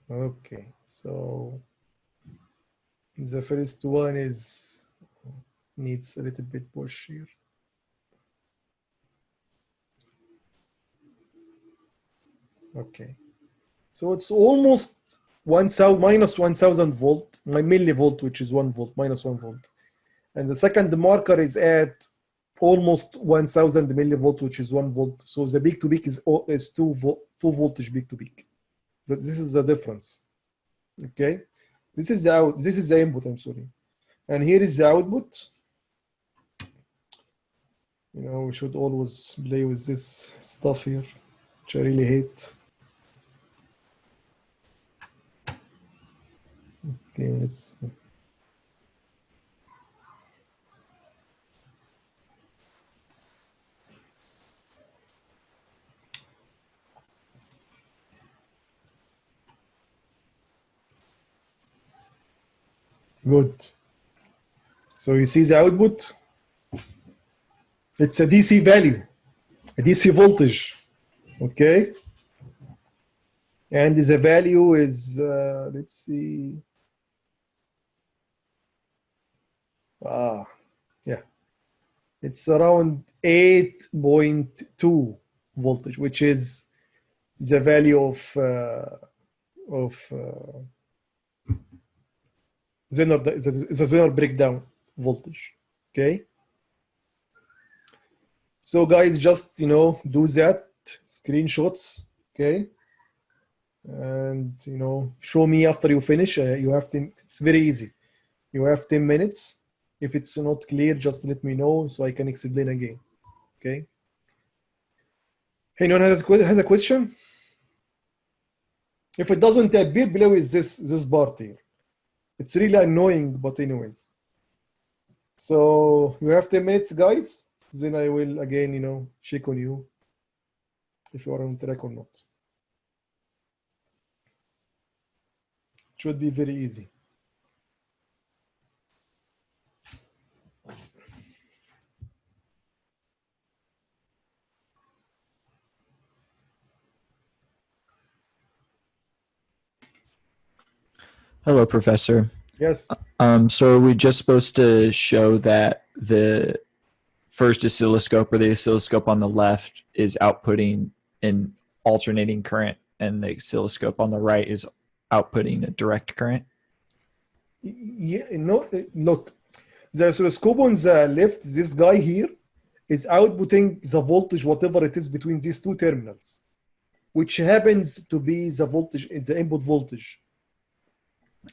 Okay, so the first one needs a little bit push here. Okay, so it's almost 1000 minus 1000 volt, my millivolt, which is 1 volt, minus 1 volt. And the second marker is at almost 1000 millivolt, which is 1 volt. So the peak to peak is 2 voltage peak to peak. So this is the difference. Okay, this is the input, I'm sorry. And here is the output. You know, we should always play with this stuff here, which I really hate. Okay, let's. Good. So you see the output? It's a DC value, a DC voltage. Okay. And the value is, let's see. Yeah. It's around 8.2 voltage, which is the value of Zener breakdown voltage. Okay. So guys, just do that, screenshots. Okay. And show me after you finish. You have 10. It's very easy. You have 10 minutes. If it's not clear, just let me know so I can explain again. Okay. Anyone has a question? If it doesn't appear below, is this part here? It's really annoying, but anyways. So you have 10 minutes, guys. Then I will again, check on you if you are on track or not. It should be very easy. Hello, Professor. Yes. So are we just supposed to show that the first oscilloscope or the oscilloscope on the left is outputting an alternating current and the oscilloscope on the right is outputting a direct current? Yeah, no, look, the oscilloscope on the left, this guy here, is outputting the voltage, whatever it is, between these two terminals, which happens to be the voltage, the input voltage.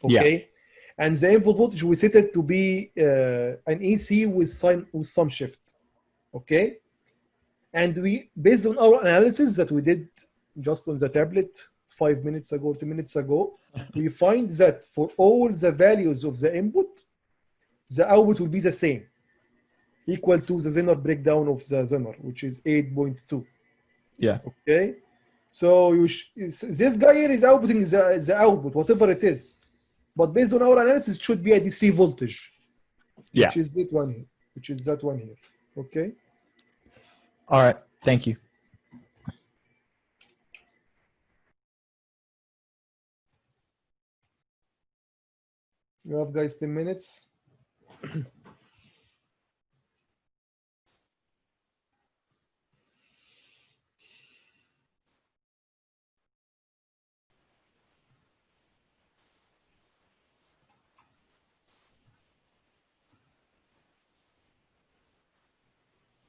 Okay, yeah. And the input voltage we set it to be an AC with some shift. Okay, and we, based on our analysis that we did just on the tablet 5 minutes ago, 2 minutes ago, we find that for all the values of the input, the output will be the same, equal to the Zener breakdown of the Zener, which is 8.2. Yeah. Okay, so this guy here is outputting the output, whatever it is. But based on our analysis, it should be a DC voltage, yeah, which is that one here, which is that one here. Okay. All right. Thank you. You have, guys, 10 minutes.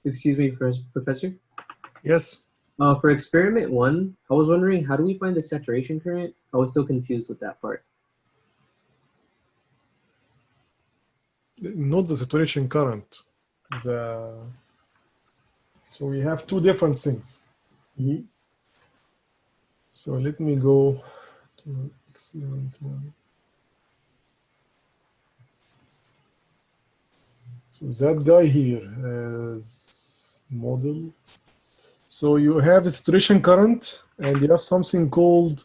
Excuse me, Professor. Yes. For experiment 1, I was wondering, how do we find the saturation current? I was still confused with that part. Not the saturation current. So we have two different things. Mm-hmm. So let me go to experiment 1. So that guy here has model. So you have a saturation current and you have something called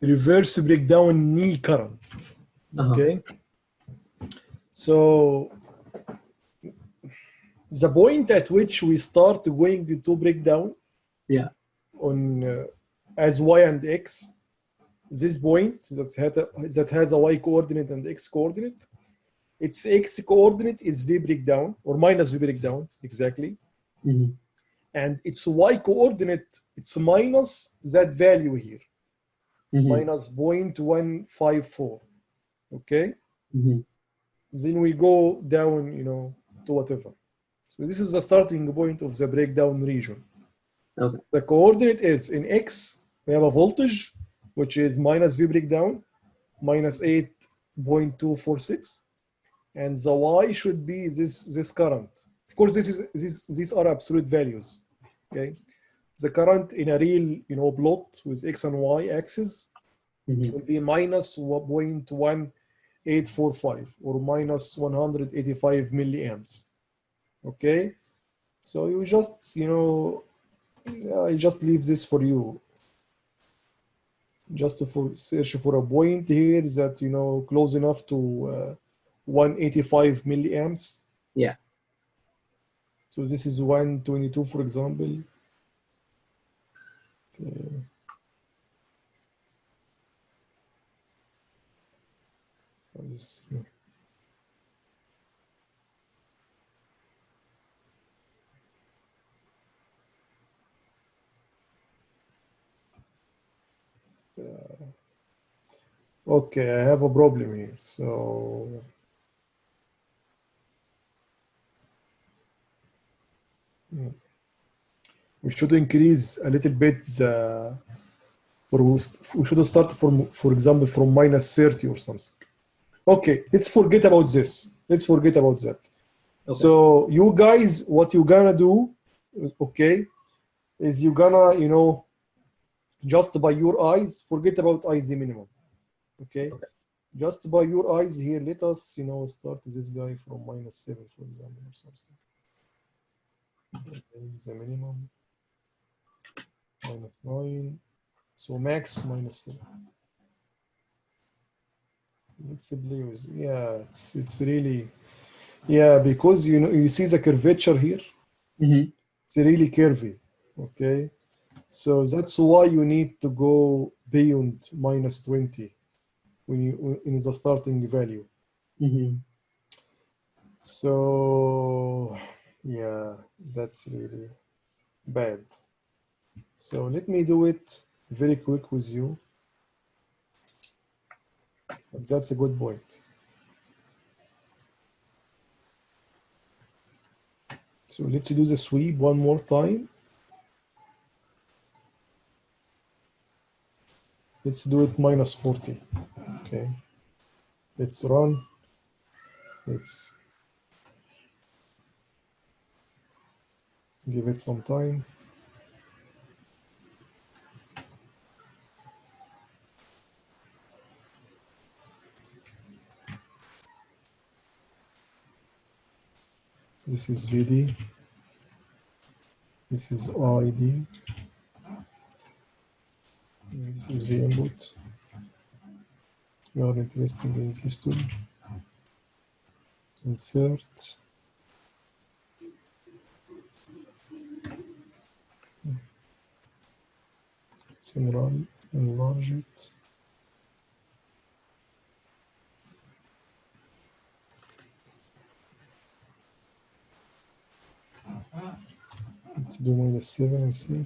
reverse breakdown knee current. Okay. So the point at which we start going to break down, yeah, on as y and x, this point that has a y coordinate and x coordinate, its x coordinate is v breakdown or minus v breakdown, exactly. Mm-hmm. And its y coordinate, it's minus that value here, mm-hmm. minus 0.154. Okay. Mm-hmm. Then we go down, to whatever. So this is the starting point of the breakdown region. Okay. The coordinate is in x, we have a voltage, which is minus v breakdown, minus 8.246. And the y should be this current. Of course, these are absolute values. Okay. The current in a real, plot with x and y axis, mm-hmm. will be minus 0.1845 or minus 185 milliamps. Okay. So you just, I just leave this for you. Just to search for a point here that, close enough to 185 milliamps. Yeah. So this is 122, for example. Okay. Okay, I have a problem here. So we should increase a little bit or we should start from, for example, from minus 30 or something. Okay, let's forget about this. Let's forget about that. Okay. So you guys, what you're gonna do, okay, is you're gonna, just by your eyes, forget about IZ minimum. Okay? just by your eyes here, let us, you know, start this guy from -7, for example, or something. The minimum -9, so max -7. Let's play with, yeah, it's really, yeah, because you know you see the curvature here, it's really curvy, okay? So that's why you need to go beyond -20 when you in the starting value. So yeah, that's really bad. So let me do it very quick with you. But that's a good point. So let's do the sweep one more time. Let's do it -40. Okay. Let's run. Let's give it some time. This is VD. This is ID. This is V input. We are interested in these two. Insert. Let's enlarge it. Let's do -7 and see.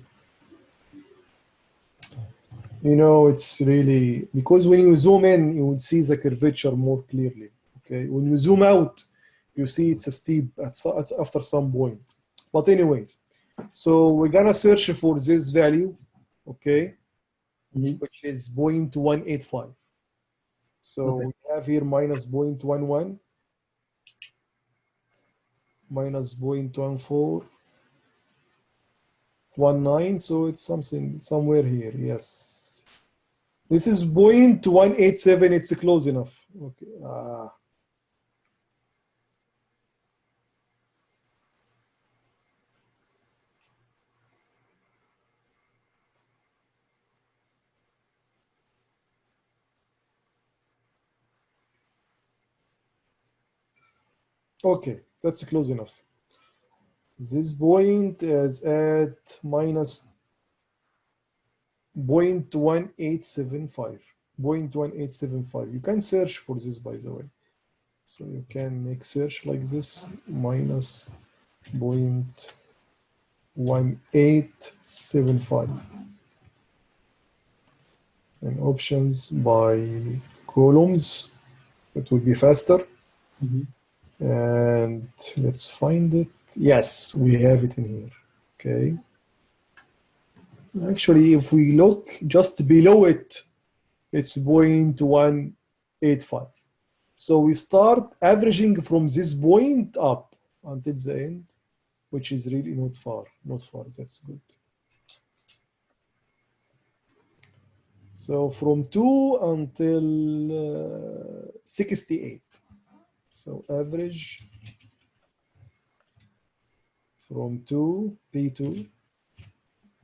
You know, it's really, because when you zoom in, you would see the curvature more clearly. Okay, when you zoom out, you see it's a steep after some point. But anyways, so we're gonna search for this value, okay, which is 0.185. So we have here -0.11, -0.14. 19, so it's something somewhere here. Yes, this is 0.187. It's close enough. Okay. Okay, that's close enough. This point is at -0.1875. 0.1875. You can search for this, by the way. So you can make search like this, -0.1875. And options by columns, it will be faster. And let's find it. Yes, we have it in here. Okay. Actually, if we look just below it, it's 0.185. So we start averaging from this point up until the end, which is really not far. Not far. That's good. So from 2 until 68. So average from P2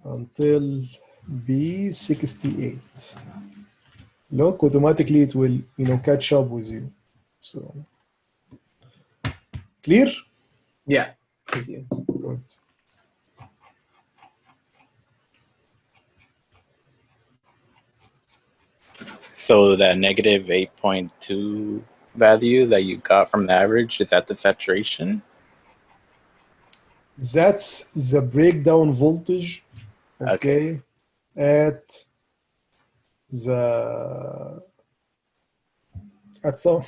until B68. Look, automatically it will, you know, catch up with you. So clear? Yeah. Thank you. Good. So that -8.2 value that you got from the average, is that the saturation? That's the breakdown voltage, okay, at some,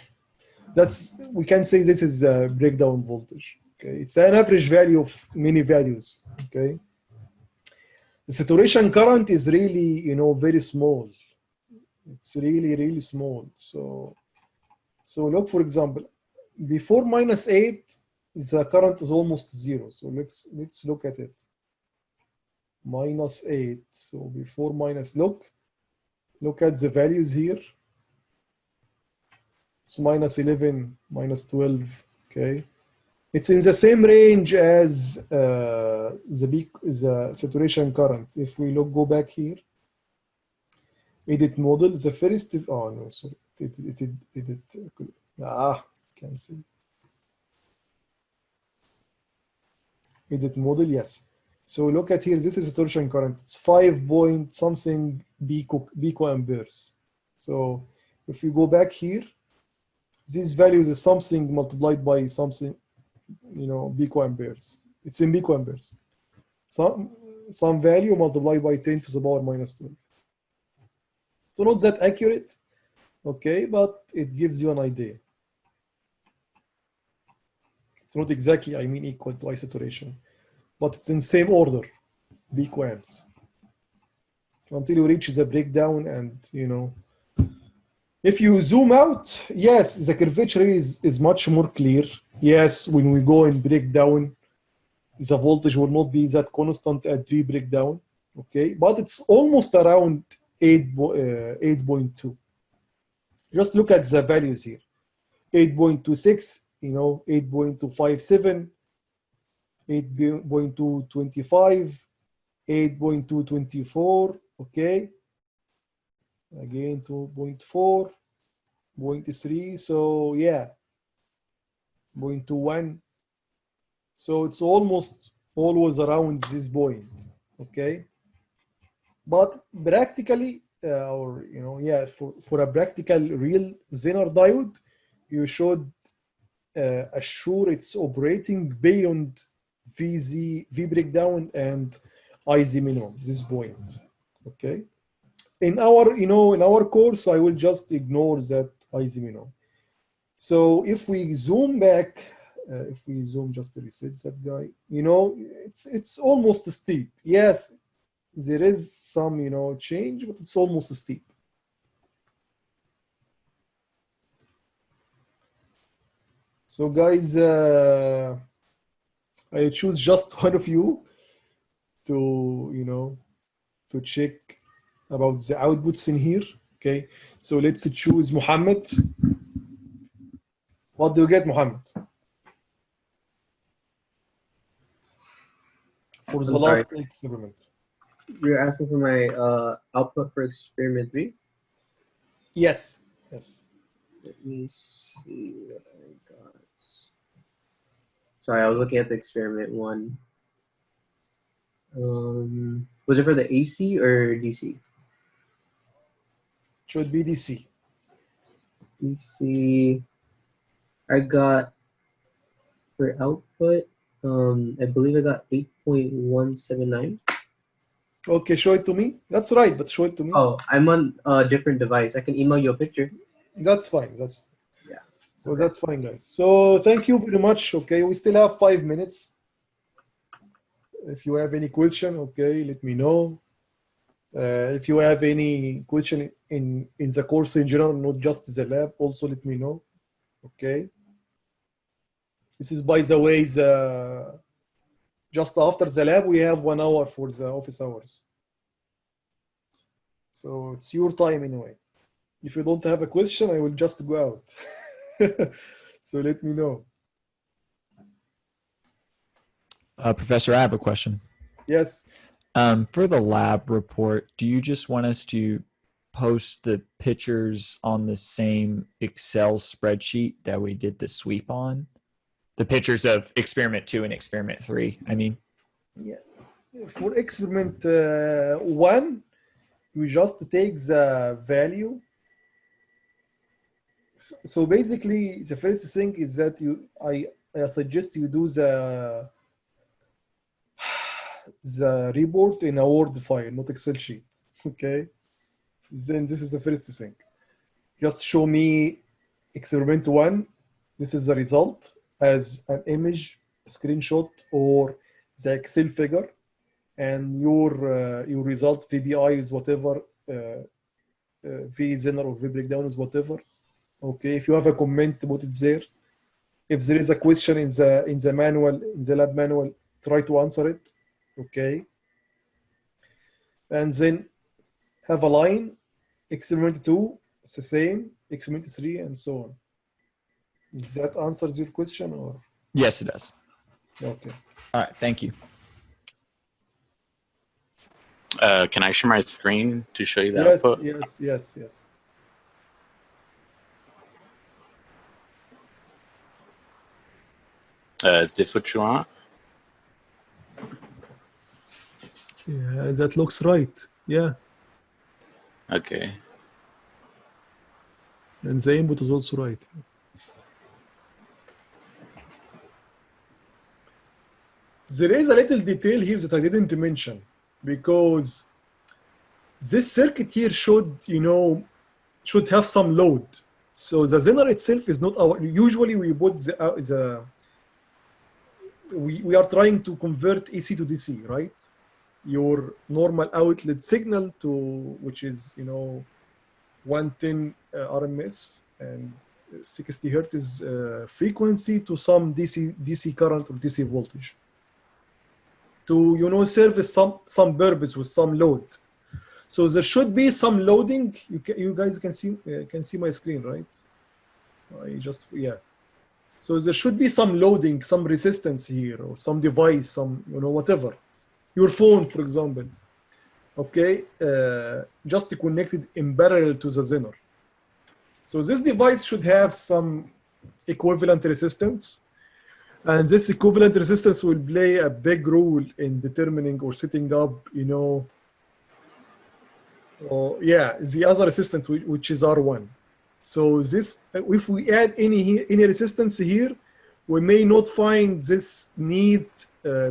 that's, we can say this is a breakdown voltage. Okay, it's an average value of many values. Okay, the saturation current is really, you know, very small. It's really small. So look, for example, before -8, the current is almost 0. So let's look at it. -8. So before look at the values here. It's -11, -12. Okay. It's in the same range as the saturation current. If we go back here, edit model, the first, oh no, sorry, can't see. Edit model, yes. So look at here, this is saturation current. It's 5 point something picoamperes. So if you go back here, these values is something multiplied by something, you know, picoamperes. It's in picoamperes. Some value multiplied by 10 to the power -12. So not that accurate, okay, but it gives you an idea. It's not exactly, I mean, equal to I saturation, but it's in same order, picoamps, until you reach the breakdown. And you know, if you zoom out, yes, the curvature is much more clear. Yes, when we go in breakdown, the voltage will not be that constant at G breakdown, okay, but it's almost around 8.2. Just look at the values here. 8.26, you know, 8.257, 8.225, 8.224, okay. Again, 2.4, 0.3, so yeah, 0.21. So it's almost always around this point, okay. But practically, or you know, yeah, for a practical real Zener diode, you should assure it's operating beyond V breakdown and IZ minimum, this point, okay. In our, you know, in our course, I will just ignore that IZ minimum. So if we zoom back, if we zoom just to reset that guy, you know, it's almost steep. Yes, there is some, you know, change, but it's almost steep. So guys, I choose just one of you to, you know, to check about the outputs in here. Okay, so let's choose Muhammad. What do you get, Muhammad? For the last experiment. You're asking for my output for experiment 3? Yes. Yes. Let me see what I got. Sorry, I was looking at the experiment 1. Was it for the AC or DC? Should be DC. DC. I got for output. I believe I got 8.179. Okay, show it to me. That's right, but show it to me. Oh, I'm on a different device. I can email you a picture. That's fine. That's yeah. So okay. That's fine, guys. So thank you very much. Okay, we still have 5 minutes. If you have any question, okay, let me know. If you have any question in the course in general, not just the lab, also let me know. Okay. This is, by the way, just after the lab, we have 1 hour for the office hours. So it's your time anyway. If you don't have a question, I will just go out. So let me know. Professor, I have a question. Yes. For the lab report, do you just want us to post the pictures on the same Excel spreadsheet that we did the sweep on? The pictures of experiment 2 and experiment 3, I mean. Yeah. For experiment 1, we just take the value. So basically, the first thing is that I suggest you do the report in a Word file, not Excel sheet. Okay. Then this is the first thing. Just show me experiment 1. This is the result as an image, a screenshot, or the Excel figure, and your result VBI is whatever, V Zener or V breakdown is whatever. Okay, if you have a comment, put it there. If there is a question in the manual, in the lab manual, try to answer it. Okay, and then have a line. Experiment 2, it's the same. Experiment 3, and so on. Does that answers your question or? Yes, it does. Okay. All right, thank you. Can I share my screen to show you the Yes, output? yes. Is this what you want? Yeah, that looks right. Yeah. Okay. And the input is also right. There is a little detail here that I didn't mention because this circuit here should have some load. So the Zener itself is not our. Usually we put we are trying to convert AC to DC, right? Your normal outlet signal to which is 110 RMS and 60 hertz frequency to some DC current or DC voltage to service some purpose with some load. So there should be some loading. You guys can see my screen, right? So there should be some loading, some resistance here, or some device, some whatever, your phone, for example. Okay, just connected in parallel to the Zener. So this device should have some equivalent resistance, and this equivalent resistance will play a big role in determining or setting up, the other resistance, which is R1. So this, if we add any resistance here, we may not find this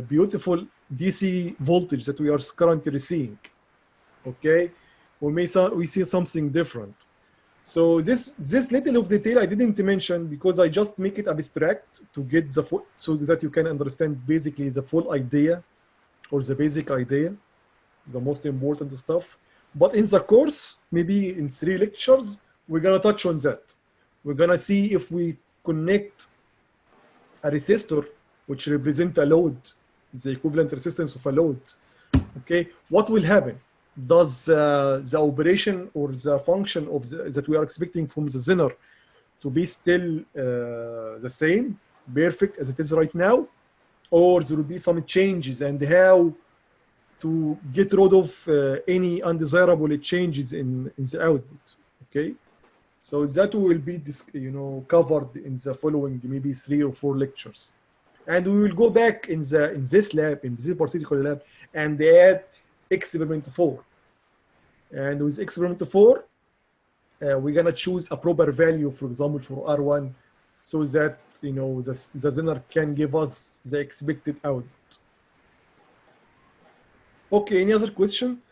beautiful DC voltage that we are currently seeing. Okay, we see something different. So this little of detail I didn't mention because I just make it abstract to get so that you can understand basically the full idea or the basic idea, the most important stuff. But in the course, maybe in 3 lectures, we're gonna touch on that. We're gonna see if we connect a resistor which represents a load, the equivalent resistance of a load. Okay, what will happen? Does the operation or the function of that we are expecting from the Zener to be still the same, perfect as it is right now, or there will be some changes, and how to get rid of any undesirable changes in the output? Okay, so that will be covered in the following maybe 3 or 4 lectures, and we will go back in this particular lab and add experiment 4. And with experiment 4, we're gonna choose a proper value, for example, for R1, so that the Zener can give us the expected output. Okay, any other question?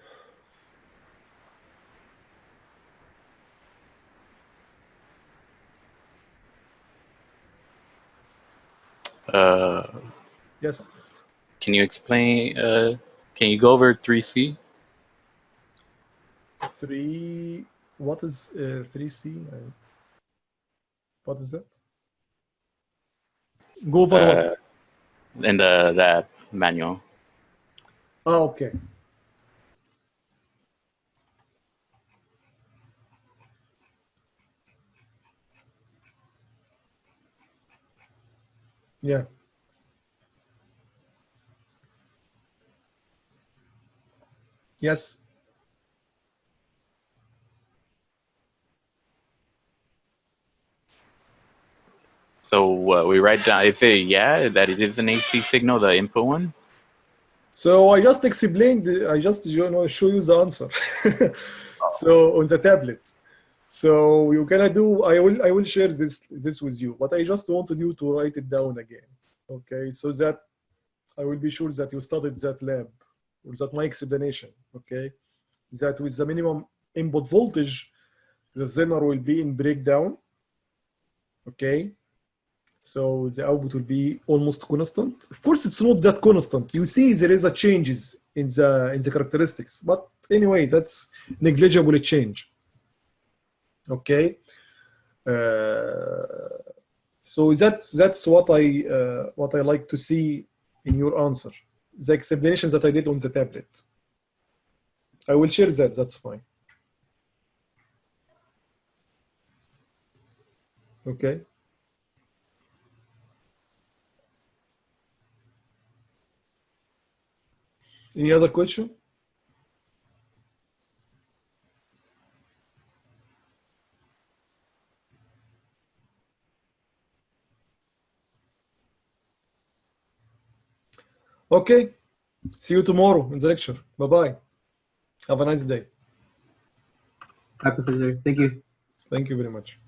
Yes. Can you explain? Can you go over 3C? 3. What is 3C? What is that? Go over what? In that manual. Okay. Yeah. Yes. So we write down, is it that it is an AC signal, the input one? So I just explained, I just show you the answer. So on the tablet. So you're gonna do, I will share this with you, but I just wanted you to write it down again. Okay, so that I will be sure that you studied that lab, or that my explanation, okay? That with the minimum input voltage, the Zener will be in breakdown, okay? So the output will be almost constant. Of course, it's not that constant. You see there is a changes in the characteristics, but anyway, that's negligible change. Okay. So that's what I like to see in your answer. The explanations that I did on the tablet. I will share that. That's fine. Okay. Any other question? Okay. See you tomorrow in the lecture. Bye-bye. Have a nice day. Bye, Professor. Thank you. Thank you very much.